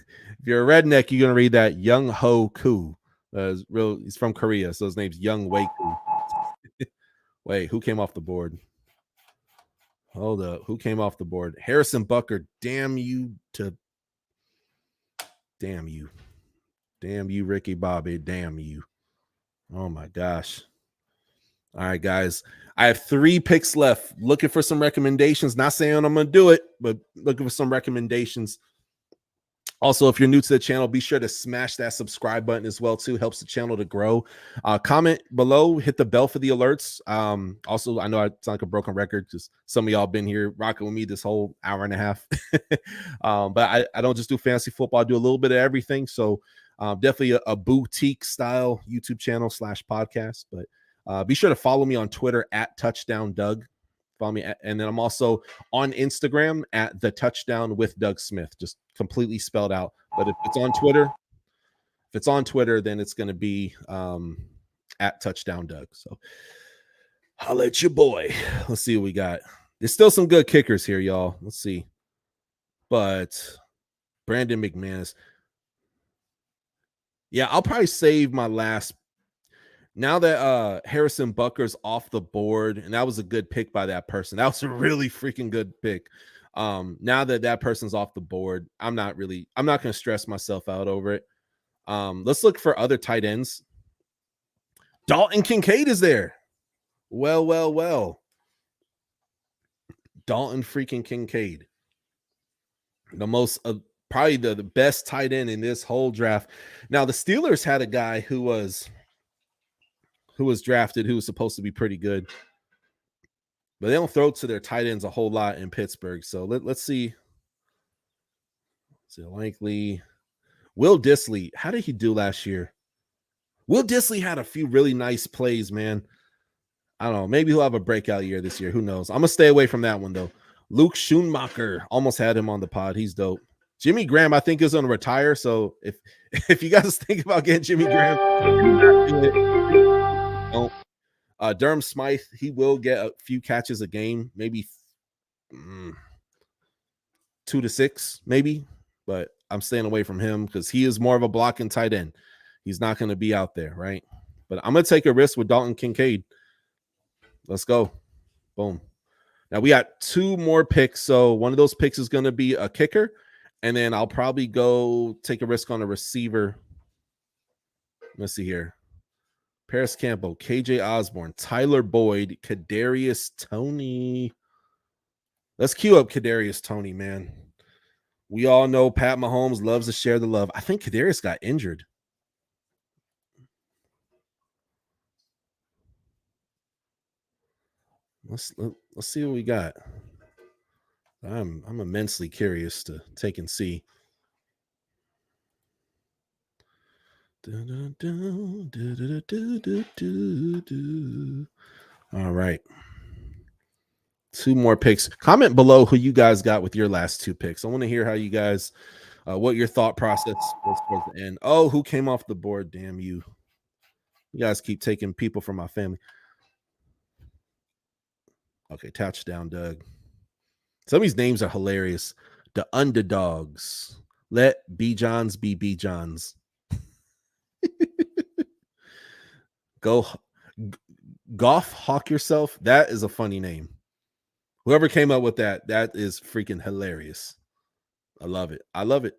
you're a redneck, you're gonna read that Young Ho Koo. He's from Korea, so his name's Young Wei Koo. Wait, who came off the board? Hold up. Who came off the board? Harrison Butker. Damn you, Ricky Bobby. Damn you. Oh my gosh. All right, guys. I have 3 picks left. Looking for some recommendations. Not saying I'm going to do it, but looking for some recommendations. Also, if you're new to the channel, be sure to smash that subscribe button as well, too. Helps the channel to grow. Comment below. Hit the bell for the alerts. Also, I know I sound like a broken record because some of y'all been here rocking with me this whole hour and a half. But I don't just do fantasy football. I do a little bit of everything. So definitely a boutique style YouTube channel / podcast. But be sure to follow me on Twitter at TouchdownDoug. Follow me, and then I'm also on Instagram at the Touchdown with Doug Smith, just completely spelled out. But if it's on Twitter, then it's going to be at TouchdownDoug. So I'll let your boy. Let's see what we got. There's still some good kickers here, y'all. Let's see. But Brandon McManus. Yeah, I'll probably save my last. Now that Harrison Butker's off the board, and that was a good pick by that person. That was a really freaking good pick. Now that person's off the board, I'm not going to stress myself out over it. Let's look for other tight ends. Dalton Kincaid is there. Well. Dalton freaking Kincaid. The most probably the best tight end in this whole draft. Now the Steelers had a guy who was drafted who was supposed to be pretty good, but they don't throw to their tight ends a whole lot in Pittsburgh. So let's see. Likely Will Dissly. How did he do last year? Will Dissly had a few really nice plays, man. I don't know. Maybe he'll have a breakout year this year. Who knows? I'm gonna stay away from that one though. Luke Schoonmaker. Almost had him on the pod. He's dope. Jimmy Graham, I think, is going to retire. So if you guys think about getting Jimmy Graham, don't. Durham Smythe, he will get a few catches a game, maybe 2 to 6, maybe. But I'm staying away from him because he is more of a blocking tight end. He's not going to be out there, right? But I'm going to take a risk with Dalton Kincaid. Let's go. Boom. Now we got 2 more picks. So one of those picks is going to be a kicker. And then I'll probably go take a risk on a receiver. Let's see here. Paris Campbell, KJ Osborne, Tyler Boyd, Kadarius Toney. Let's queue up Kadarius Toney, man. We all know Pat Mahomes loves to share the love. I think Kadarius got injured. Let's see what we got. I'm immensely curious to take and see. All right. 2 more picks. Comment below who you guys got with your last 2 picks. I want to hear how you guys, what your thought process was towards the end. Oh, who came off the board? Damn you. You guys keep taking people from my family. Okay, touchdown, Doug. Some of these names are hilarious. The underdogs. Let B Johns be B Johns. Go golf hawk yourself. That is a funny name. Whoever came up with that, that is freaking hilarious. I love it. I love it.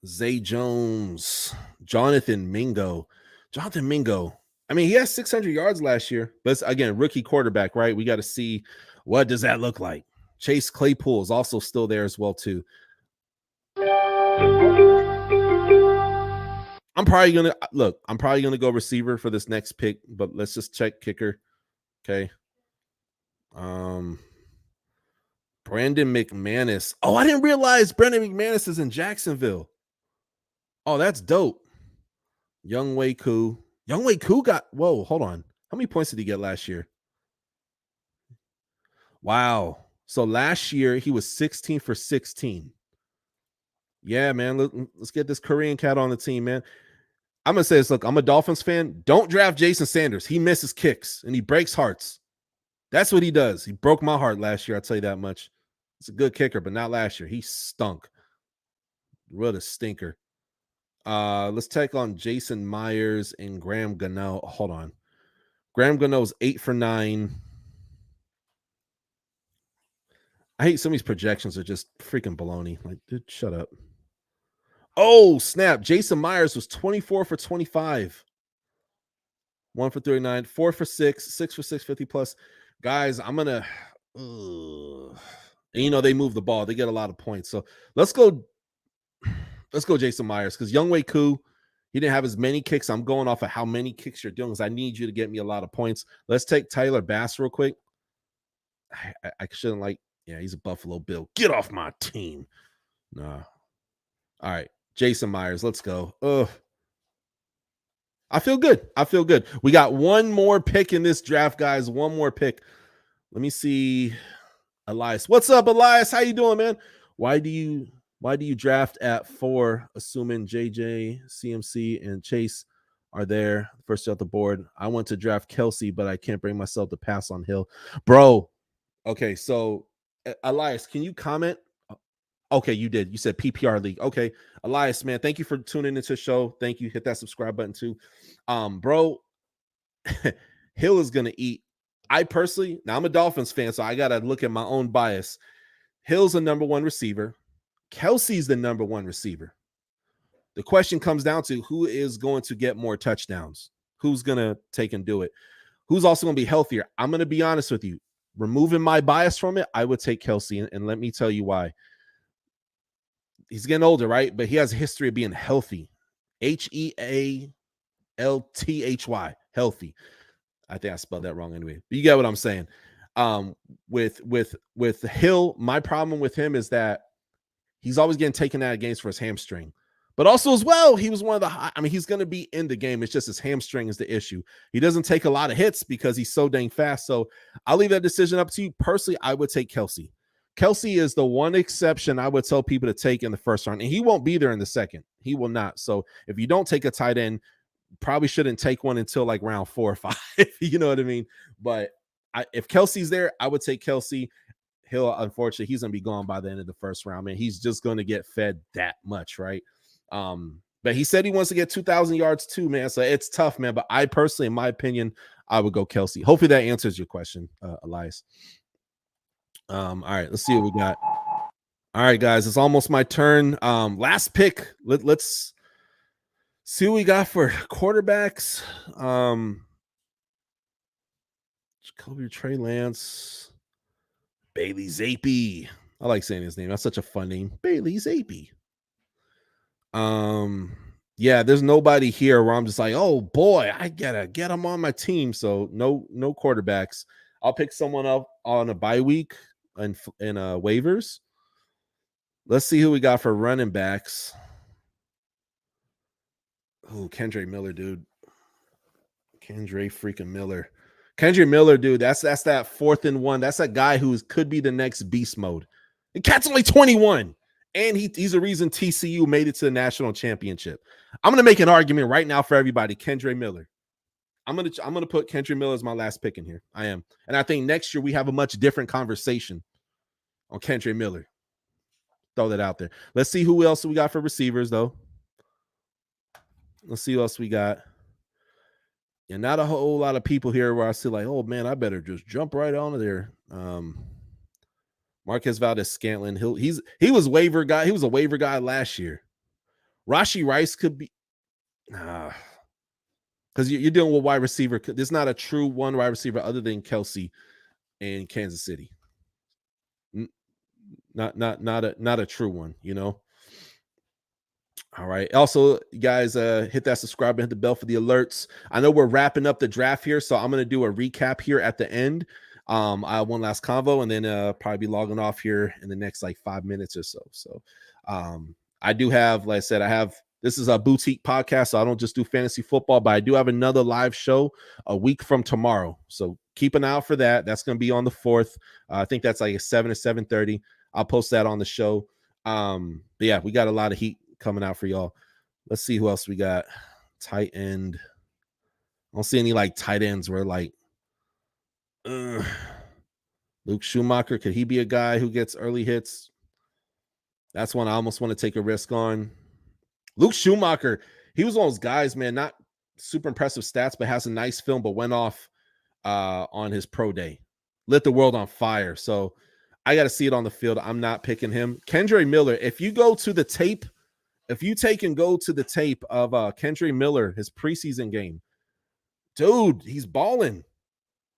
Zay Jones, Jonathan Mingo. Jonathan Mingo. I mean, he has 600 yards last year, but it's, again, rookie quarterback, right? We got to see what does that look like. Chase Claypool is also still there as well, too. I'm probably gonna go receiver for this next pick, but let's just check kicker. Okay. Brandon McManus. Oh, I didn't realize Brandon McManus is in Jacksonville. Oh, that's dope. Young Wei Koo. Young Wei Koo got, whoa, hold on. How many points did he get last year? Wow. So last year he was 16 for 16. Yeah, man. Let's get this Korean cat on the team, man. I'm gonna say this. Look, I'm a Dolphins fan. Don't draft Jason Sanders. He misses kicks and he breaks hearts. That's what he does. He broke my heart last year. I'll tell you that much. It's a good kicker, but not last year. He stunk. What a stinker. Let's take on Jason Myers and Graham Gano. Hold on. Graham Gano's 8 for 9. I hate some of these projections are just freaking baloney. Like, dude, shut up. Oh, snap. Jason Myers was 24 for 25. 1 for 39, 4 for 6, 6 for 650 plus. Guys, I'm going to, you know, they move the ball. They get a lot of points. So let's go Jason Myers, because Young Wei Koo, he didn't have as many kicks. I'm going off of how many kicks you're doing, because I need you to get me a lot of points. Let's take Tyler Bass real quick. I shouldn't like, yeah, he's a Buffalo Bill. Get off my team. Nah. All right. Jason Myers, let's go. Ugh. I feel good. I feel good. We got one more pick in this draft, guys. One more pick. Let me see. Elias. What's up, Elias? How you doing, man? Why do you draft at 4, assuming JJ, CMC, and Chase are there first off the board? I want to draft Kelsey, but I can't bring myself to pass on Hill. Bro, okay, so Elias, can you comment? Okay, you did. You said PPR league. Okay, Elias, man, thank you for tuning into the show. Thank you. Hit that subscribe button too. Bro, Hill is going to eat. I personally, now I'm a Dolphins fan, so I got to look at my own bias. Hill's the number 1 receiver. Kelsey's the number 1 receiver. The question comes down to who is going to get more touchdowns? Who's going to take and do it? Who's also going to be healthier? I'm going to be honest with you. Removing my bias from it, I would take Kelsey, and let me tell you why. He's getting older, right? But he has a history of being healthy. HEALTHY, healthy. I think I spelled that wrong anyway. But you get what I'm saying. With Hill, my problem with him is that he's always getting taken out of games for his hamstring. But also as well, he was one of the he's going to be in the game. It's just his hamstring is the issue. He doesn't take a lot of hits because he's so dang fast. So I'll leave that decision up to you. Personally, I would take Kelsey. Kelsey is the one exception I would tell people to take in the first round, and he won't be there in the second. He will not. So if you don't take a tight end, probably shouldn't take one until like round 4 or 5. You know what I mean? But if Kelsey's there, I would take Kelsey. Hill, unfortunately, he's going to be gone by the end of the first round, man. He's just going to get fed that much, right? But he said he wants to get 2,000 yards too, man. So it's tough, man. But I personally, in my opinion, I would go Kelsey. Hopefully that answers your question, Elias. All right, let's see what we got. All right, guys, it's almost my turn. Last pick. Let's see what we got for quarterbacks. Jacoby Trey Lance, Bailey Zappi. I like saying his name. That's such a fun name, Bailey Zappi. Yeah, there's nobody here where I'm just like, oh boy, I gotta get him on my team. So no quarterbacks. I'll pick someone up on a bye week and waivers. Let's see who we got for running backs. Oh, Kendre Miller, dude. Kendre freaking Miller. Kendre Miller, dude. That's that 4th and 1. That's that guy who could be the next beast mode. The cat's only 21. And he's a reason TCU made it to the national championship. I'm going to make an argument right now for everybody. Kendre Miller. I'm gonna put Kendrick Miller as my last pick in here. I am, and I think next year we have a much different conversation on Kendrick Miller. Throw that out there. Let's see who else we got for receivers, though. Let's see who else we got. And not a whole lot of people here where I see like, oh man, I better just jump right onto there. Marquez Valdez-Scantling. He was waiver guy. He was a waiver guy last year. Rashee Rice could be because you're dealing with wide receiver. There's not a true one wide receiver other than Kelsey in Kansas City. Not a true one, you know. All right. Also, you guys, hit that subscribe and hit the bell for the alerts. I know we're wrapping up the draft here, so I'm going to do a recap here at the end. I have one last convo, and then probably be logging off here in the next like 5 minutes or so. So I do have, like I said, this is a boutique podcast, so I don't just do fantasy football, but I do have another live show a week from tomorrow. So keep an eye out for that. That's going to be on the 4th. I think that's like a 7 or 7:30. I'll post that on the show. But yeah, we got a lot of heat coming out for y'all. Let's see who else we got. Tight end. I don't see any like tight ends where like Luke Schumacher. Could he be a guy who gets early hits? That's one I almost want to take a risk on. Luke Schumacher, he was one of those guys, man, not super impressive stats, but has a nice film, but went off on his pro day. Lit the world on fire. So I got to see it on the field. I'm not picking him. Kendrick Miller, if you go to the tape, if you take and go to the tape of Kendrick Miller, his preseason game, dude, he's balling.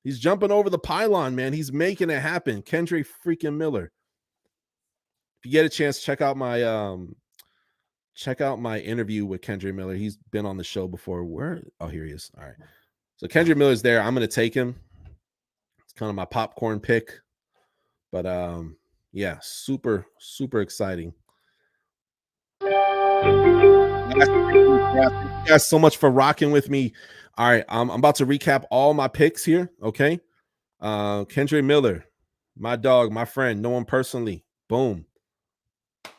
He's jumping over the pylon, man. He's making it happen. Kendrick freaking Miller. If you get a chance, check out my interview with Kendrick Miller. He's been on the show before. Where? Oh, here he is. All right. So Kendrick Miller's there. I'm going to take him. It's kind of my popcorn pick. But yeah, super, super exciting. Thank you guys so much for rocking with me. All right, I'm about to recap all my picks here. Okay, Kendrick Miller, my dog, my friend, know him personally. Boom.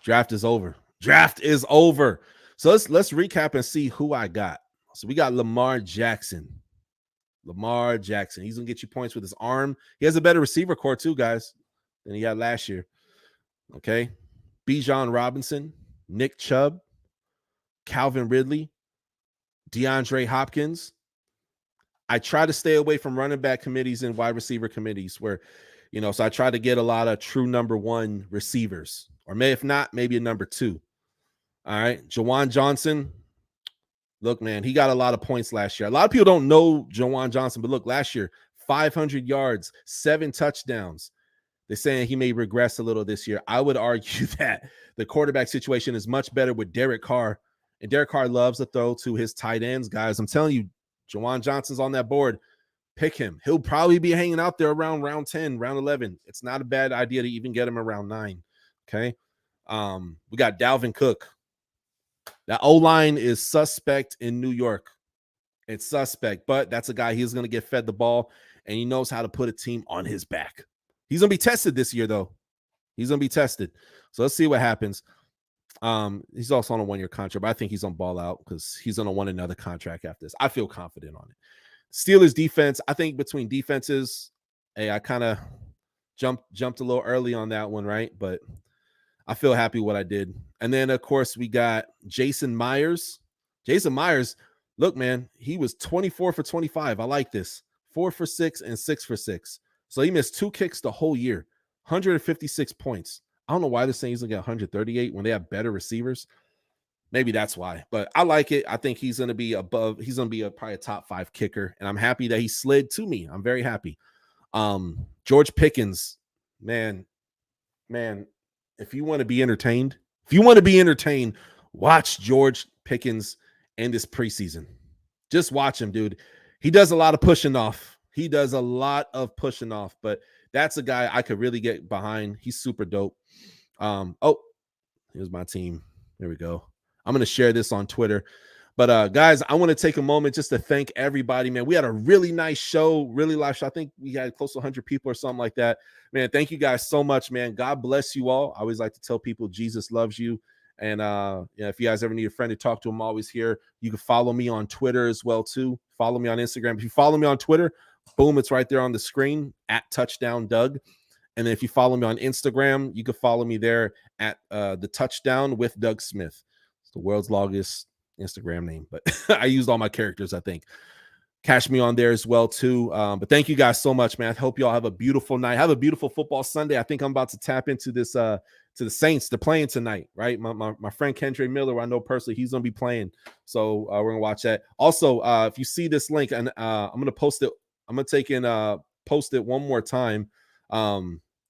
Draft is over. So let's recap and see who I got. So we got Lamar Jackson. He's gonna get you points with his arm. He has a better receiver core too, guys, than he had last year. Okay, Bijan Robinson, Nick Chubb, Calvin Ridley, DeAndre Hopkins. I try to stay away from running back committees and wide receiver committees where, so I try to get a lot of true number one receivers, or if not, maybe a number two. All right. Jawan Johnson. Look, man, he got a lot of points last year. A lot of people don't know Jawan Johnson, but look, last year, 500 yards, 7 touchdowns. They're saying he may regress a little this year. I would argue that the quarterback situation is much better with Derek Carr. And Derek Carr loves to throw to his tight ends, guys. I'm telling you, Jawan Johnson's on that board. Pick him. He'll probably be hanging out there around round 10, round 11. It's not a bad idea to even get him around 9. Okay. We got Dalvin Cook. That O-line is suspect in New York. It's suspect, but that's a guy he's going to get fed the ball, and he knows how to put a team on his back. He's going to be tested this year, though. He's going to be tested. So let's see what happens. He's also on a 1-year contract, but I think he's on ball out because he's going to want another contract after this. I feel confident on it. Steelers defense, I think between defenses, hey, I kind of jumped a little early on that one, right? But I feel happy what I did. And then, of course, we got Jason Myers. Jason Myers, look, man, he was 24 for 25. I like this. 4 for 6 and 6 for 6. So he missed 2 kicks the whole year. 156 points. I don't know why they're saying he's going to get 138 when they have better receivers. Maybe that's why. But I like it. I think he's going to be above. He's going to be probably a top 5 kicker. And I'm happy that he slid to me. I'm very happy. George Pickens, man, if you want to be entertained, watch George Pickens in this preseason. Just watch him, dude. He does a lot of pushing off. But that's a guy I could really get behind. He's super dope. Here's my team. There we go. I'm going to share this on Twitter. But guys, I want to take a moment just to thank everybody, man. We had a really nice show, really live show. I think we had close to 100 people or something like that. Man, thank you guys so much, man. God bless you all. I always like to tell people Jesus loves you. And if you guys ever need a friend to talk to, I'm always here. You can follow me on Twitter as well too. Follow me on Instagram. If you follow me on Twitter, boom, it's right there on the screen at TouchdownDoug. And then if you follow me on Instagram, you can follow me there at the Touchdown with Doug Smith. It's the world's longest Instagram name, but I used all my characters, I think. Catch me on there as well too. But thank you guys so much, man. I hope you all have a beautiful night. Have a beautiful football Sunday. I think I'm about to tap into this to the Saints. They're playing tonight, right? My friend Kendra Miller, who I know personally, he's gonna be playing. So we're gonna watch that. Also, if you see this link, and I'm gonna post it. I'm gonna take and post it one more time.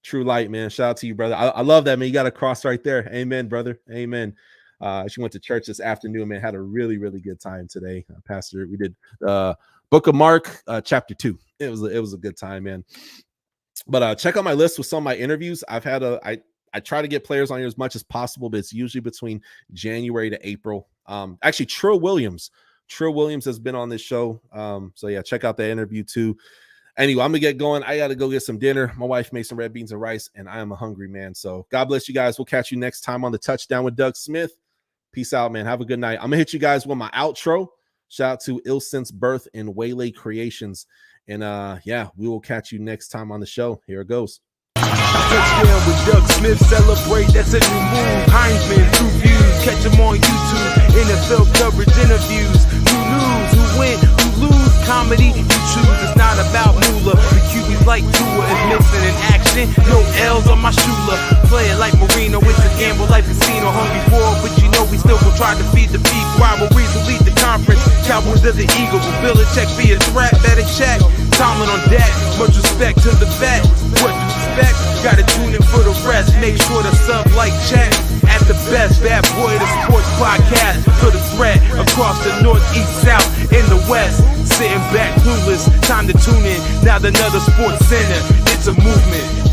True Light, man. Shout out to you, brother. I love that, man. You got a cross right there. Amen, brother. Amen. She went to church this afternoon, man. Had a really, really good time today. Pastor, we did Book of Mark, chapter 2. It was a good time, man. But check out my list with some of my interviews. I've had I try to get players on here as much as possible, but it's usually between January to April. Actually, Trill Williams has been on this show. So yeah, check out that interview too. Anyway, I'm gonna get going. I gotta go get some dinner. My wife made some red beans and rice, and I am a hungry man. So God bless you guys. We'll catch you next time on the Touchdown with Doug Smith. Peace out, man. Have a good night. I'm gonna hit you guys with my outro. Shout out to Ill Since Birth and Waylay Creations. And yeah, we will catch you next time on the show. Here it goes. Touchdown with Doug Smith, celebrate, that's a new move. Heisman, 2 views, catch him on YouTube. NFL coverage, interviews, who lose, who win, who lose. Comedy, you choose, it's not about moolah. The QB's like Tua is missing in action. No L's on my shooter. Play it like Marino, it's a gamble like casino. Hungry for it, but you know we still gon' try to feed the people. Rivalries will lead the conference. Cowboys are the Eagles. Will Belichick be a threat? Better check. Tomlin on deck. Much respect to the vet. What you expect? Gotta tune in for the rest. Make sure to sub, like, check. At the best, Bad Boy, the sports podcast. For the threat across the north, east, south, in the west. Sitting back clueless, time to tune in. Now another sports center. It's a movement.